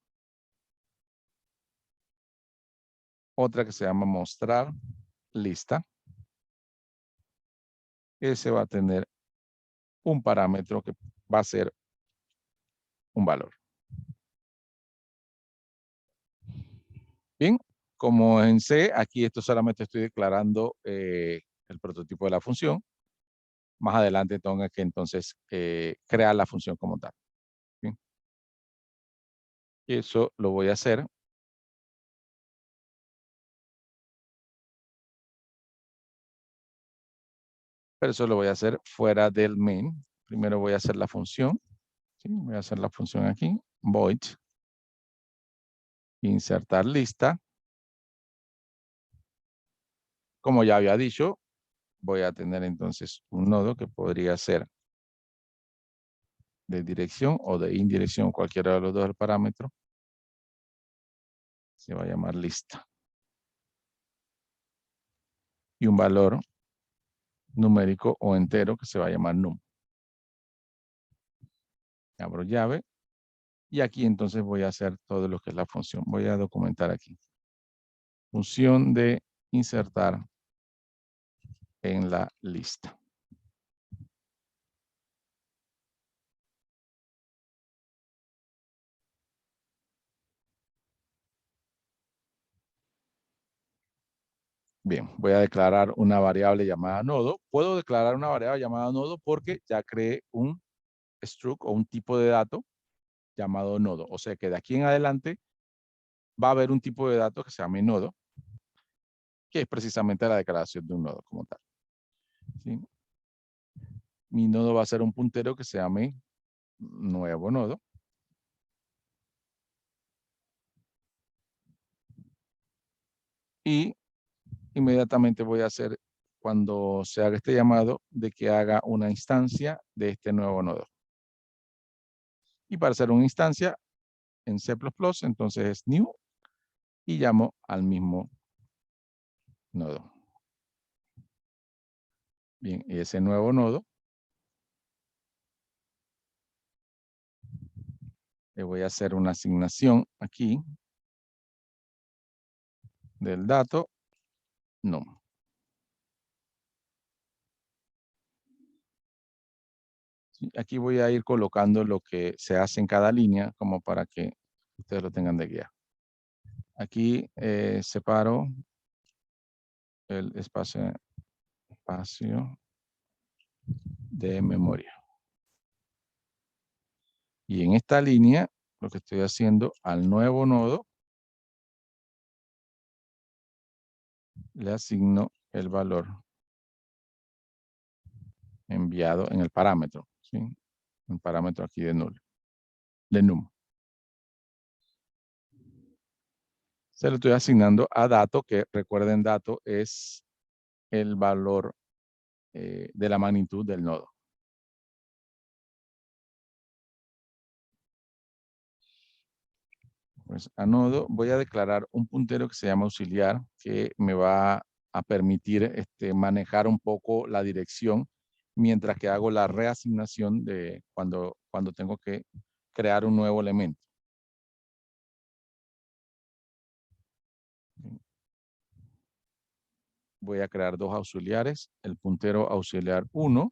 otra que se llama mostrar lista. Ese va a tener un parámetro que va a ser un valor. Bien, como en C, aquí esto solamente estoy declarando el prototipo de la función. Más adelante tengo que entonces crear la función como tal. ¿Sí? Y eso lo voy a hacer. Pero eso lo voy a hacer fuera del main. Primero voy a hacer la función. ¿Sí? Voy a hacer la función aquí. Void. Insertar lista. Como ya había dicho, voy a tener entonces un nodo que podría ser de dirección o de indirección, cualquiera de los dos parámetros. Se va a llamar lista. Y un valor numérico o entero que se va a llamar num. Abro llave. Y aquí entonces voy a hacer todo lo que es la función. Voy a documentar aquí. Función de insertar en la lista. Bien, voy a declarar una variable llamada nodo. Puedo declarar una variable llamada nodo porque ya creé un struct o un tipo de dato llamado nodo. O sea que de aquí en adelante va a haber un tipo de dato que se llame nodo, que es precisamente la declaración de un nodo como tal. ¿Sí? Mi nodo va a ser un puntero que se llame nuevo nodo. Y inmediatamente voy a hacer, cuando se haga este llamado, de que haga una instancia de este nuevo nodo. Y para hacer una instancia en C++, entonces es new y llamo al mismo nodo. Bien, y ese nuevo nodo le voy a hacer una asignación aquí del dato num. Sí, aquí voy a ir colocando lo que se hace en cada línea como para que ustedes lo tengan de guía. Aquí separo el espacio de memoria. Y en esta línea, lo que estoy haciendo al nuevo nodo, le asigno el valor enviado en el parámetro, ¿sí? Un parámetro aquí de null, de num. Se lo estoy asignando a dato, que recuerden, dato es el valor de la magnitud del nodo. Pues a nodo voy a declarar un puntero que se llama auxiliar, que me va a permitir manejar un poco la dirección mientras que hago la reasignación de cuando tengo que crear un nuevo elemento. Voy a crear dos auxiliares. El puntero auxiliar 1,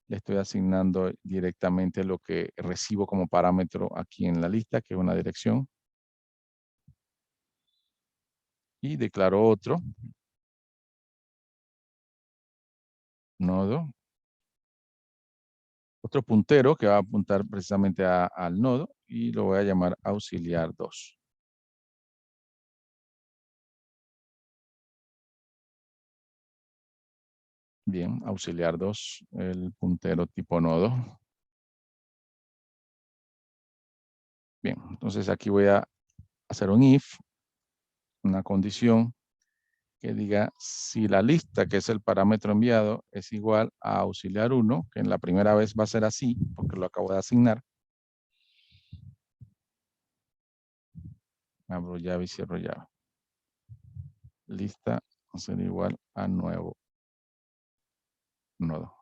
le estoy asignando directamente lo que recibo como parámetro aquí en la lista, que es una dirección. Y declaro otro nodo, otro puntero que va a apuntar precisamente al nodo, y lo voy a llamar auxiliar 2. Bien, auxiliar 2, el puntero tipo nodo. Bien, entonces aquí voy a hacer un if, una condición que diga si la lista, que es el parámetro enviado, es igual a auxiliar 1, que en la primera vez va a ser así, porque lo acabo de asignar. Abro llave y cierro llave. Lista va a ser igual a nuevo nodo.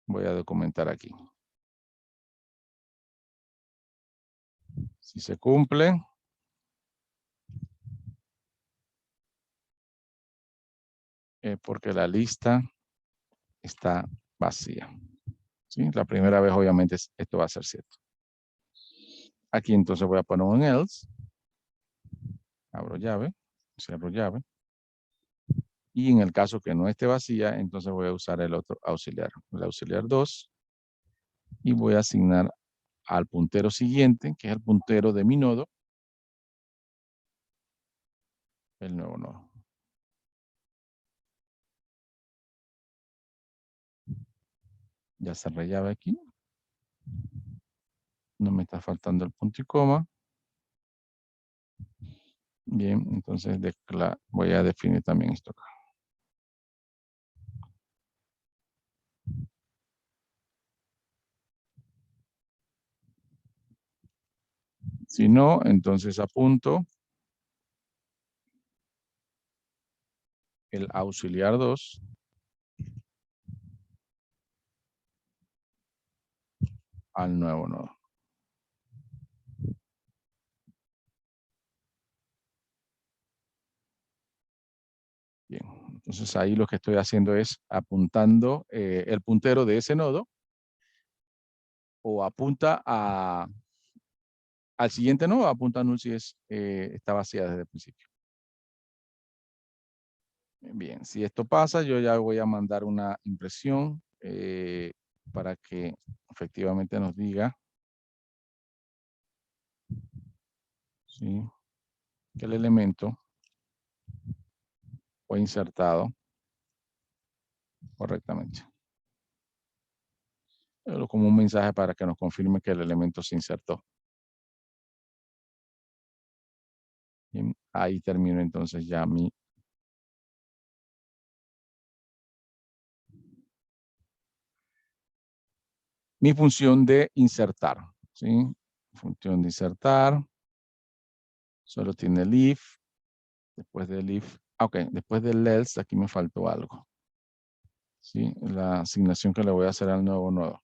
Voy a documentar aquí. Si se cumple, porque la lista está vacía. ¿Sí? La primera vez, obviamente, esto va a ser cierto. Aquí entonces voy a poner un else. Abro llave, cierro llave. Y en el caso que no esté vacía, entonces voy a usar el otro auxiliar, el auxiliar 2. Y voy a asignar al puntero siguiente, que es el puntero de mi nodo, el nuevo nodo. Ya cerré llave aquí. No me está faltando el punto y coma. Bien, entonces voy a definir también esto acá. Si no, entonces apunto el auxiliar 2 al nuevo nodo. Bien, entonces ahí lo que estoy haciendo es apuntando el puntero de ese nodo, o apunta al siguiente nodo, apunta a null si está vacía desde el principio. Bien, si esto pasa, yo ya voy a mandar una impresión para que efectivamente nos diga, ¿sí?, que el elemento fue insertado correctamente. Como un mensaje para que nos confirme que el elemento se insertó. Bien, ahí termino entonces ya mi función de insertar, ¿sí? Función de insertar. Solo tiene el if. Después del if Ok, después del else, aquí me faltó algo. ¿Sí? La asignación que le voy a hacer al nuevo nodo.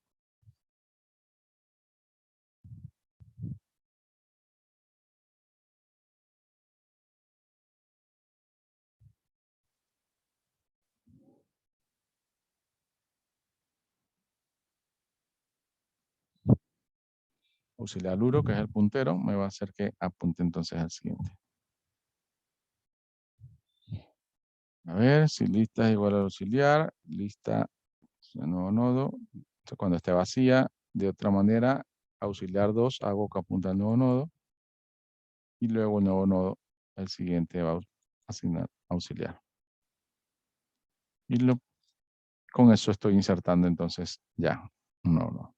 Auxiliar URO, que es el puntero, me va a hacer que apunte entonces al siguiente. A ver, si lista es igual al auxiliar, lista es el nuevo nodo. Entonces, cuando esté vacía, de otra manera, auxiliar 2, hago que apunte al nuevo nodo. Y luego el nuevo nodo, el siguiente va a asignar auxiliar. Y con eso estoy insertando entonces ya un nuevo nodo.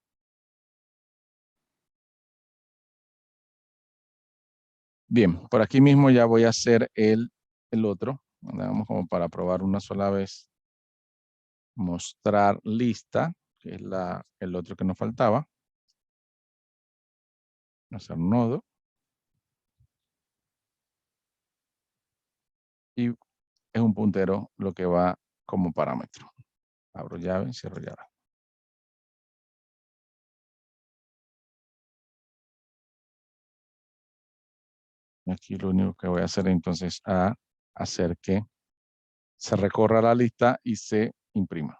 Bien, por aquí mismo ya voy a hacer el otro. Vamos como para probar una sola vez. Mostrar lista, que es el otro que nos faltaba. Hacer nodo. Y es un puntero lo que va como parámetro. Abro llave, cierro llave. Aquí lo único que voy a hacer entonces es hacer que se recorra la lista y se imprima.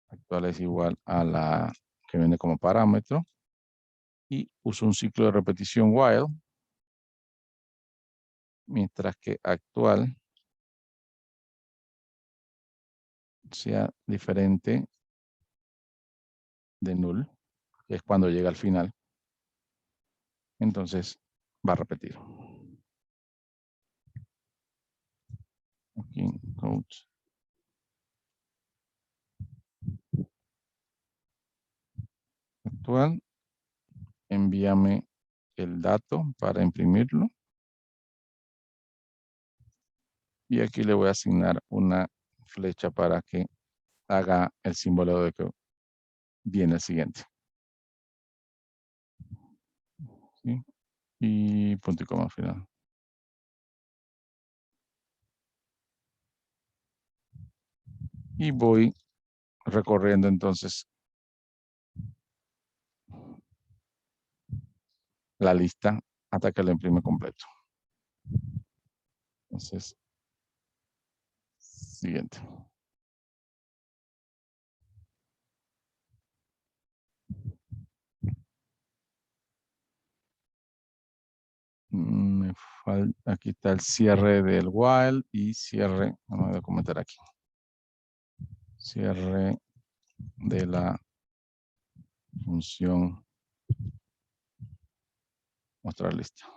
Actual es igual a la que viene como parámetro. Y uso un ciclo de repetición while, mientras que actual sea diferente de null, que es cuando llega al final. Entonces va a repetir. Aquí, coach. Actual, envíame el dato para imprimirlo. Y aquí le voy a asignar una flecha para que haga el símbolo de que viene el siguiente. ¿Sí? Y punto y coma final. Y voy recorriendo entonces la lista hasta que lo imprime completo. Entonces, siguiente. Me falta, aquí está el cierre del while y cierre, vamos a comentar aquí. Cierre de la función mostrar lista.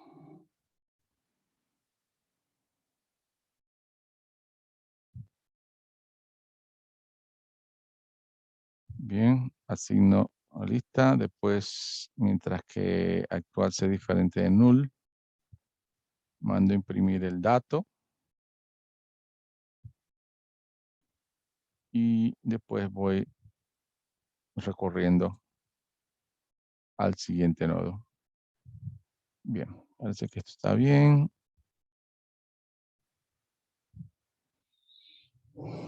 Bien, asigno a lista. Después, mientras que actual sea diferente de null, mando a imprimir el dato. Y después voy recorriendo al siguiente nodo. Bien, parece que esto está bien.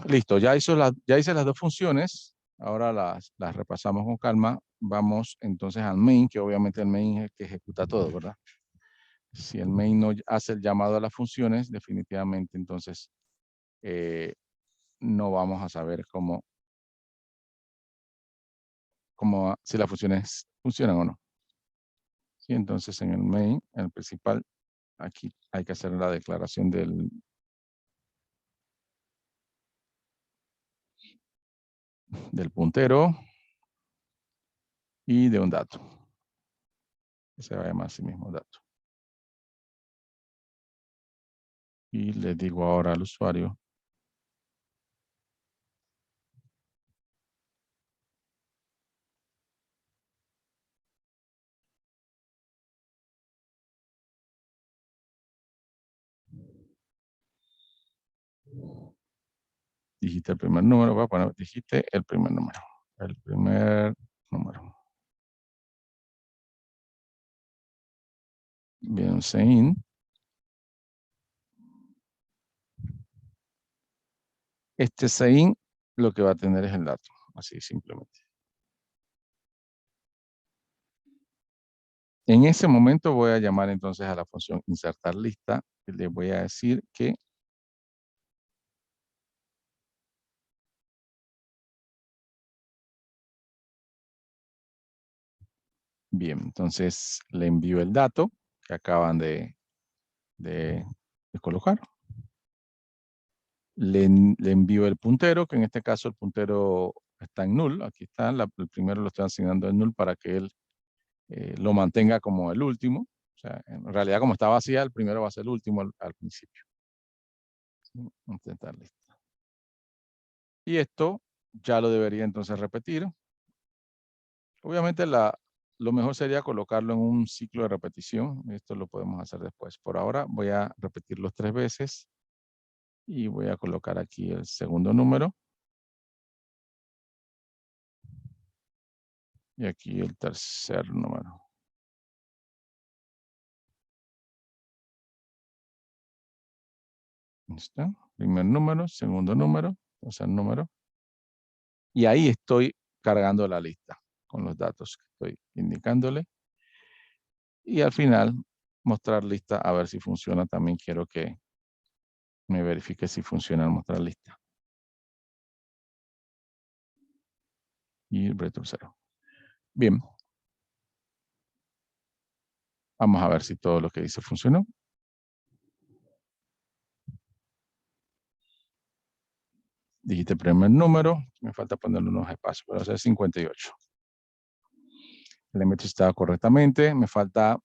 Listo, ya hice las dos funciones. Ahora las repasamos con calma. Vamos entonces al main, que obviamente el main es el que ejecuta todo, ¿verdad? Si el main no hace el llamado a las funciones, definitivamente entonces no vamos a saber si las funciones funcionan o no. ¿Sí? Entonces en el main, en el principal, aquí hay que hacer la declaración del puntero y de un dato. Que se va a llamar así mismo dato. Y le digo ahora al usuario Digite el primer número, voy a poner, digite el primer número. El primer número. Bien, sign. Este sign lo que va a tener es el dato, así simplemente. En ese momento voy a llamar entonces a la función insertar lista y le voy a decir que bien, entonces le envío el dato que acaban de colocar. Le envío el puntero, que en este caso el puntero está en null. Aquí está, el primero lo estoy asignando en null para que él lo mantenga como el último. O sea, en realidad como está vacía, el primero va a ser el último al principio. ¿Sí? Intentar lista. Y esto ya lo debería entonces repetir. Obviamente lo mejor sería colocarlo en un ciclo de repetición. Esto lo podemos hacer después. Por ahora voy a repetirlos 3 veces. Y voy a colocar aquí el segundo número. Y aquí el tercer número. ¿Listo? Primer número, segundo número, tercer número. Y ahí estoy cargando la lista con los datos que estoy indicándole. Y al final, mostrar lista a ver si funciona. También quiero que me verifique si funciona el mostrar lista. Y return 0. Bien. Vamos a ver si todo lo que dice funcionó. Digite el primer número. Me falta ponerle unos espacios, pero hacer 58. El elemento estaba correctamente. Me falta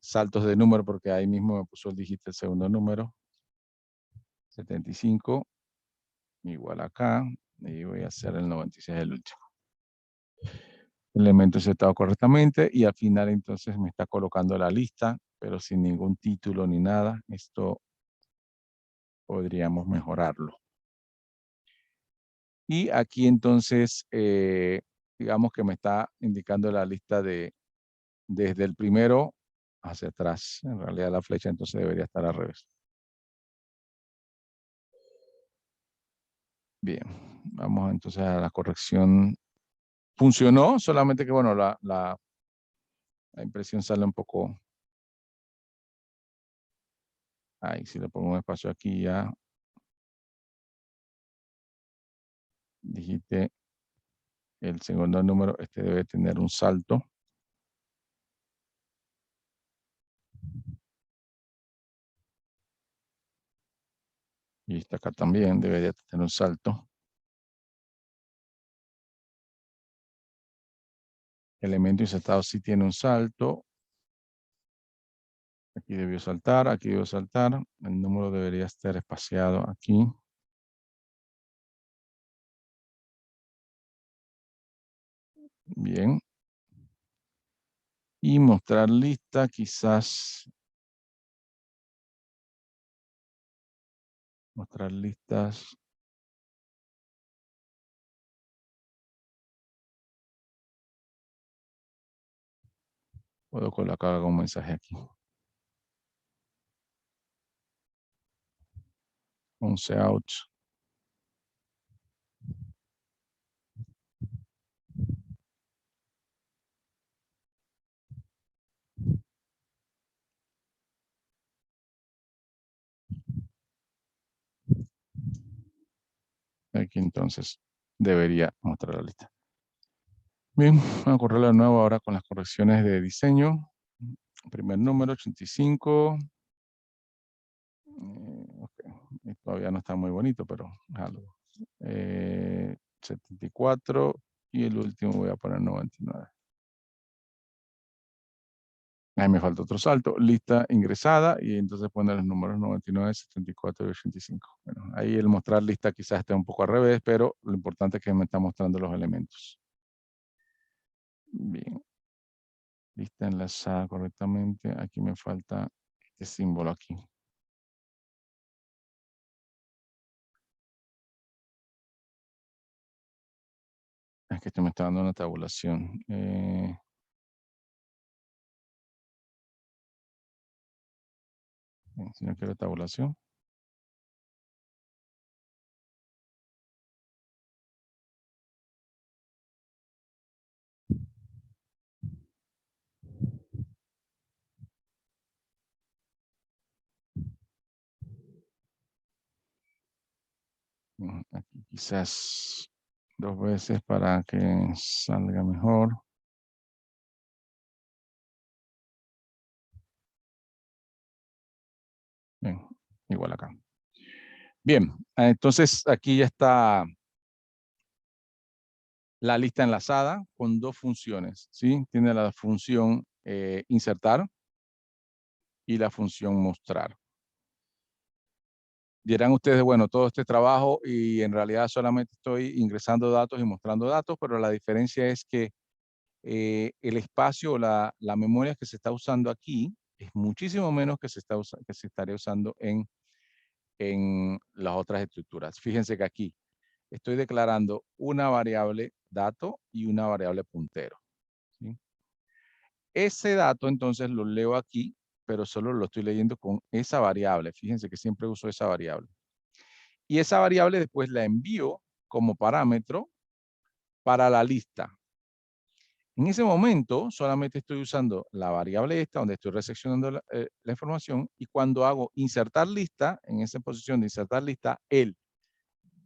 saltos de número porque ahí mismo me puso el dígito el segundo número. 75. Igual acá. Y voy a hacer el 96 el último. El elemento estaba correctamente y al final entonces me está colocando la lista, pero sin ningún título ni nada. Esto podríamos mejorarlo. Y aquí entonces, digamos que me está indicando la lista desde el primero hacia atrás. En realidad la flecha entonces debería estar al revés. Bien, vamos entonces a la corrección. Funcionó, solamente que bueno, la impresión sale un poco. Ahí, si le pongo un espacio aquí ya. Digite el segundo número, este debe tener un salto. Y este acá también debería tener un salto. Elemento insertado sí tiene un salto. Aquí debió saltar, aquí debió saltar. El número debería estar espaciado aquí. Bien. Y mostrar lista, quizás. Mostrar listas. Puedo colocar algún mensaje aquí. 11 out. Aquí entonces debería mostrar la lista. Bien, voy a correrlo de nuevo ahora con las correcciones de diseño. Primer número, 85. Okay. Todavía no está muy bonito, pero algo. 74 y el último voy a poner 99. Ahí me falta otro salto. Lista ingresada y entonces poner los números 99, 74 y 85. Bueno, ahí el mostrar lista quizás esté un poco al revés, pero lo importante es que me está mostrando los elementos. Bien. Lista enlazada correctamente. Aquí me falta este símbolo aquí. Es que esto me está dando una tabulación. Si no quiero tabulación. Aquí quizás 2 veces para que salga mejor. Bien, igual acá. Bien, entonces aquí ya está la lista enlazada con 2 funciones, ¿sí? Tiene la función insertar y la función mostrar. Dirán ustedes, bueno, todo este trabajo y en realidad solamente estoy ingresando datos y mostrando datos, pero la diferencia es que el espacio, la memoria que se está usando aquí es muchísimo menos que que se estaría usando en las otras estructuras. Fíjense que aquí estoy declarando una variable dato y una variable puntero, ¿sí? Ese dato entonces lo leo aquí, pero solo lo estoy leyendo con esa variable. Fíjense que siempre uso esa variable. Y esa variable después la envío como parámetro para la lista. En ese momento solamente estoy usando la variable esta, donde estoy reseccionando la información, y cuando hago insertar lista, en esa posición de insertar lista, él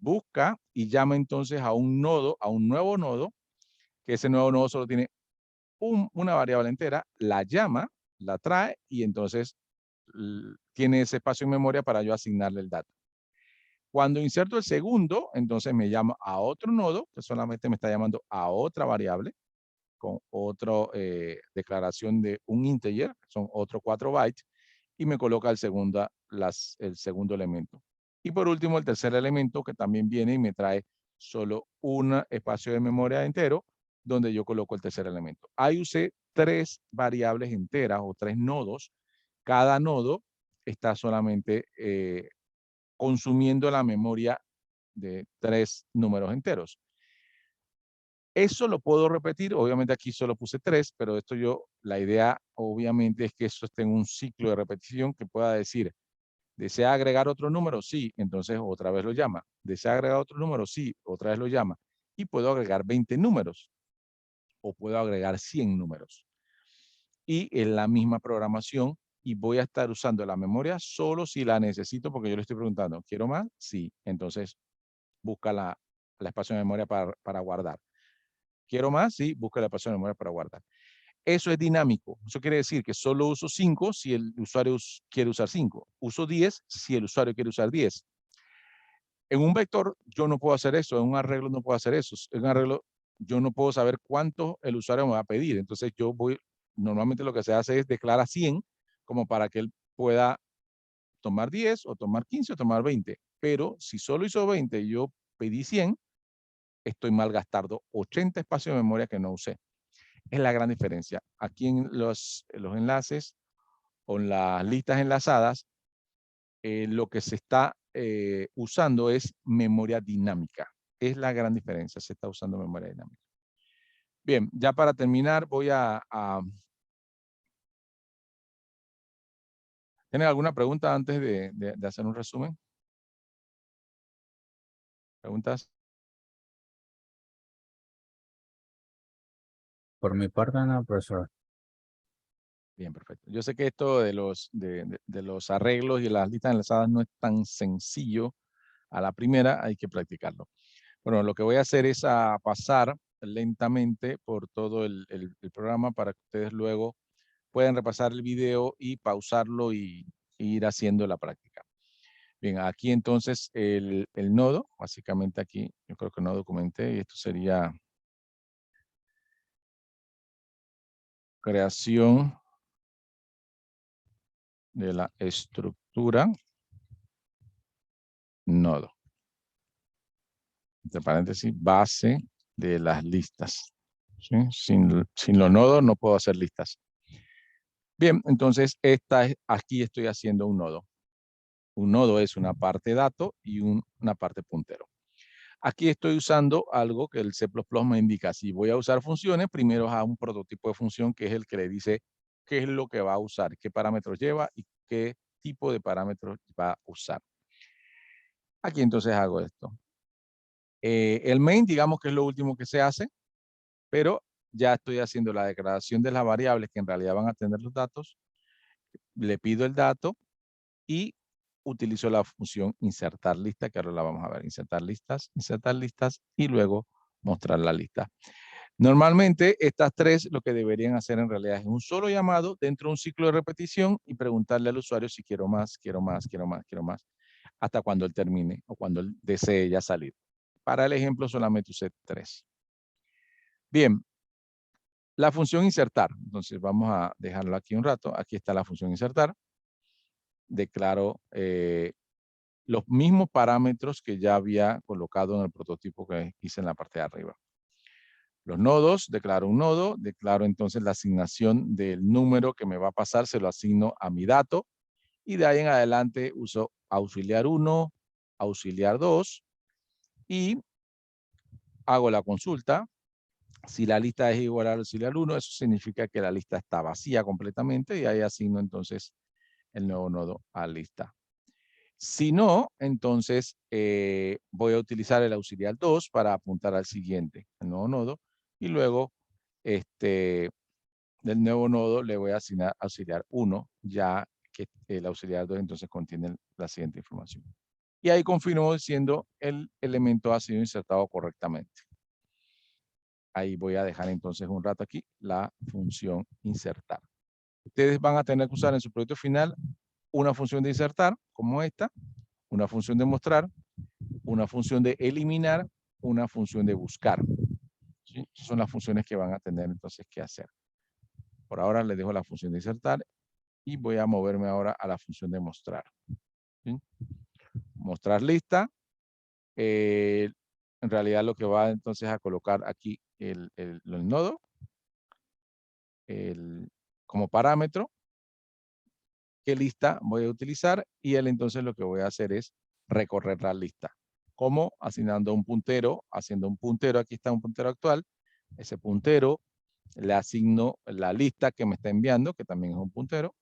busca y llama entonces a un nodo, a un nuevo nodo, que ese nuevo nodo solo tiene una variable entera, la llama, la trae y entonces tiene ese espacio en memoria para yo asignarle el dato. Cuando inserto el segundo, entonces me llama a otro nodo, que solamente me está llamando a otra variable, con otra declaración de un integer, son otros 4 bytes, y me coloca el segundo elemento. Y por último, el tercer elemento que también viene y me trae solo un espacio de memoria entero, donde yo coloco el tercer elemento. Ahí usé 3 variables enteras o 3 nodos. Cada nodo está solamente consumiendo la memoria de 3 números enteros. Eso lo puedo repetir, obviamente aquí solo puse 3, pero esto la idea obviamente es que eso esté en un ciclo de repetición que pueda decir, ¿desea agregar otro número? Sí, entonces otra vez lo llama. ¿Desea agregar otro número? Sí, otra vez lo llama. Y puedo agregar 20 números o puedo agregar 100 números. Y en la misma programación y voy a estar usando la memoria solo si la necesito porque yo le estoy preguntando, ¿quiero más? Sí, entonces busca la espacio de memoria para guardar. ¿Quiero más? Sí, busca la espacio de memoria para guardar. Eso es dinámico. Eso quiere decir que solo uso 5 si el usuario quiere usar 5. Uso 10 si el usuario quiere usar 10. En un vector yo no puedo hacer eso. En un arreglo no puedo hacer eso. En un arreglo yo no puedo saber cuánto el usuario me va a pedir. Entonces normalmente lo que se hace es declarar 100 como para que él pueda tomar 10 o tomar 15 o tomar 20. Pero si solo hizo 20 y yo pedí 100, estoy malgastando 80 espacios de memoria que no usé. Es la gran diferencia. Aquí en los enlaces o en las listas enlazadas, lo que se está usando es memoria dinámica. Es la gran diferencia, se está usando memoria dinámica. Bien, ya para terminar voy a ¿tienen alguna pregunta antes de hacer un resumen? ¿Preguntas? Por mi parte, no, profesor. Bien, perfecto. Yo sé que esto de los arreglos y las listas enlazadas no es tan sencillo a la primera, hay que practicarlo. Bueno, lo que voy a hacer es pasar lentamente por todo el programa para que ustedes luego puedan repasar el video y pausarlo y ir haciendo la práctica. Bien, aquí entonces el nodo, básicamente aquí, yo creo que no documenté, y esto sería creación de la estructura nodo. Entre paréntesis, base de las listas. ¿Sí? Sin los nodos no puedo hacer listas. Bien, entonces aquí estoy haciendo un nodo. Un nodo es una parte dato y una parte puntero. Aquí estoy usando algo que el C++ me indica. Si voy a usar funciones, primero hago un prototipo de función que es el que le dice qué es lo que va a usar, qué parámetros lleva y qué tipo de parámetros va a usar. Aquí entonces hago esto. El main, digamos que es lo último que se hace, pero ya estoy haciendo la declaración de las variables que en realidad van a tener los datos. Le pido el dato y utilizo la función insertar lista, que ahora la vamos a ver. Insertar listas y luego mostrar la lista. Normalmente estas tres lo que deberían hacer en realidad es un solo llamado dentro de un ciclo de repetición y preguntarle al usuario si quiero más, quiero más, quiero más, quiero más, hasta cuando él termine o cuando él desee ya salir. Para el ejemplo solamente usé 3. Bien, la función insertar. Entonces vamos a dejarlo aquí un rato. Aquí está la función insertar. Declaro los mismos parámetros que ya había colocado en el prototipo que hice en la parte de arriba. Los nodos, declaro un nodo, declaro entonces la asignación del número que me va a pasar, se lo asigno a mi dato, y de ahí en adelante uso auxiliar 1, auxiliar 2, y hago la consulta. Si la lista es igual al auxiliar 1, eso significa que la lista está vacía completamente, y ahí asigno entonces el nuevo nodo a lista. Si no, entonces voy a utilizar el auxiliar 2 para apuntar al siguiente, el nuevo nodo, y luego del nuevo nodo le voy a asignar auxiliar 1, ya que el auxiliar 2 entonces contiene la siguiente información. Y ahí confirmo diciendo el elemento ha sido insertado correctamente. Ahí voy a dejar entonces un rato aquí la función insertar. Ustedes van a tener que usar en su proyecto final una función de insertar, como esta, una función de mostrar, una función de eliminar, una función de buscar. ¿Sí? Son las funciones que van a tener entonces que hacer. Por ahora les dejo la función de insertar y voy a moverme ahora a la función de mostrar. ¿Sí? Mostrar lista. En realidad lo que va entonces a colocar aquí el nodo como parámetro. ¿Qué lista voy a utilizar? Y él entonces lo que voy a hacer es recorrer la lista. ¿Cómo? Asignando un puntero, haciendo un puntero. Aquí está un puntero actual. Ese puntero le asigno la lista que me está enviando, que también es un puntero.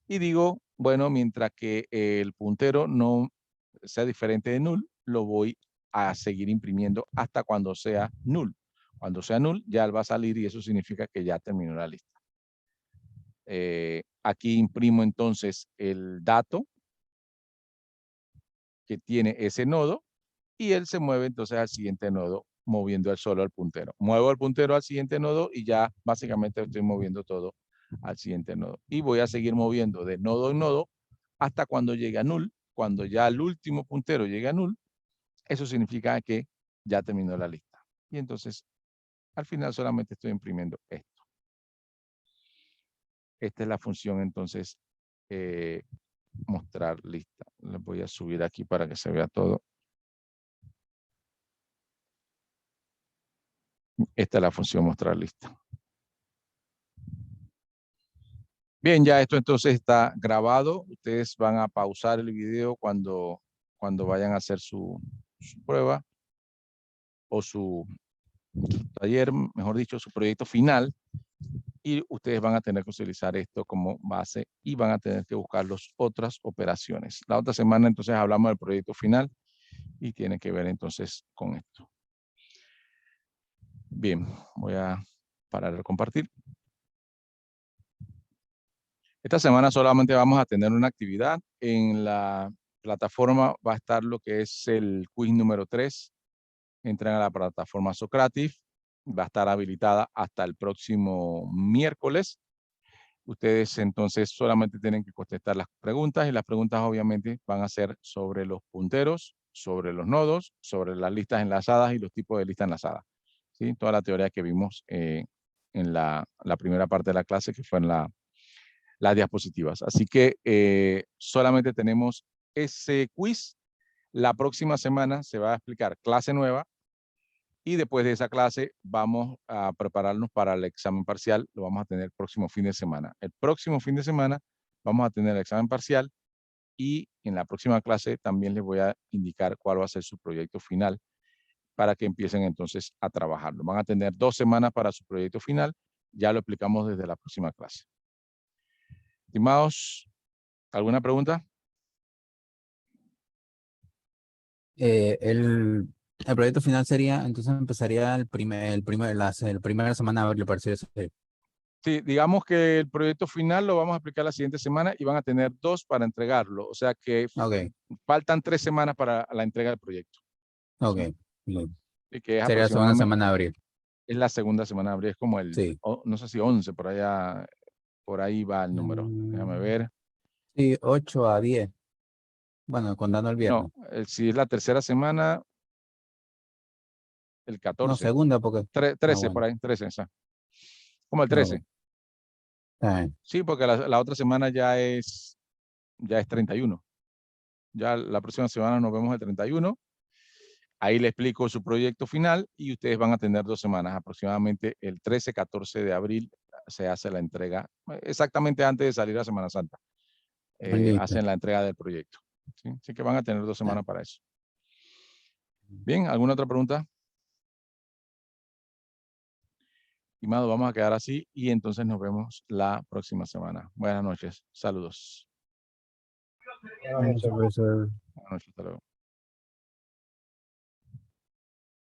Y digo, bueno, mientras que el puntero no sea diferente de null, lo voy a seguir imprimiendo hasta cuando sea null. Cuando sea null, ya él va a salir y eso significa que ya terminó la lista. Aquí imprimo entonces el dato que tiene ese nodo y él se mueve entonces al siguiente nodo moviendo el solo al puntero. Muevo el puntero al siguiente nodo y ya básicamente estoy moviendo todo al siguiente nodo. Y voy a seguir moviendo de nodo en nodo hasta cuando llegue a null. Cuando ya el último puntero llegue a null, eso significa que ya terminó la lista. Y entonces al final solamente estoy imprimiendo esto. Esta es la función entonces mostrar lista. Les voy a subir aquí para que se vea todo. Esta es la función mostrar lista. Bien, ya esto entonces está grabado. Ustedes van a pausar el video cuando vayan a hacer su prueba o su taller, mejor dicho, su proyecto final. Y ustedes van a tener que utilizar esto como base y van a tener que buscar las otras operaciones. La otra semana entonces hablamos del proyecto final y tiene que ver entonces con esto. Bien, voy a parar de compartir. Esta semana solamente vamos a tener una actividad. En la plataforma va a estar lo que es el quiz número 3. Entran a la plataforma Socrative. Va a estar habilitada hasta el próximo miércoles. Ustedes entonces solamente tienen que contestar las preguntas y las preguntas obviamente van a ser sobre los punteros, sobre los nodos, sobre las listas enlazadas y los tipos de listas enlazadas. ¿Sí? Toda la teoría que vimos en la primera parte de la clase que fue en las diapositivas. Así que solamente tenemos ese quiz. La próxima semana se va a explicar clase nueva y después de esa clase vamos a prepararnos para el examen parcial. Lo vamos a tener el próximo fin de semana. El próximo fin de semana vamos a tener el examen parcial y en la próxima clase también les voy a indicar cuál va a ser su proyecto final para que empiecen entonces a trabajarlo. Van a tener 2 semanas para su proyecto final. Ya lo explicamos desde la próxima clase. Estimados, ¿alguna pregunta? El proyecto final sería, entonces empezaría la primera semana de abril, parece eso. Sí, digamos que el proyecto final lo vamos a aplicar la siguiente semana y van a tener 2 para entregarlo. O sea que Ok, faltan 3 semanas para la entrega del proyecto. ok. ¿Sí? Bien. Y que es Sería la segunda aproximadamente, semana de abril. es la segunda semana de abril, es como el, Sí. no sé si 11, por allá, por ahí va el número. Déjame Mm, ver. Sí, 8 a 10. Bueno, contando el No, viernes. si es la tercera semana, el No, 14. segunda porque. Ah, 13 por bueno. ahí, 13, o sea, como el Ok. 13. Está bien. Sí, porque la otra semana ya es 31. Ya la próxima semana nos vemos el 31. Ahí le explico su proyecto final y ustedes van a tener 2 semanas, aproximadamente el 13-14 de abril se hace la entrega, exactamente antes de salir a Semana Santa, Listo. hacen la entrega del proyecto. ¿Sí? Así que van a tener 2 Ya. semanas para eso. Bien, ¿alguna otra pregunta? Estimado, vamos a quedar así y entonces nos vemos la próxima semana. Buenas noches, saludos. Profesor. Buenas noches, hasta luego.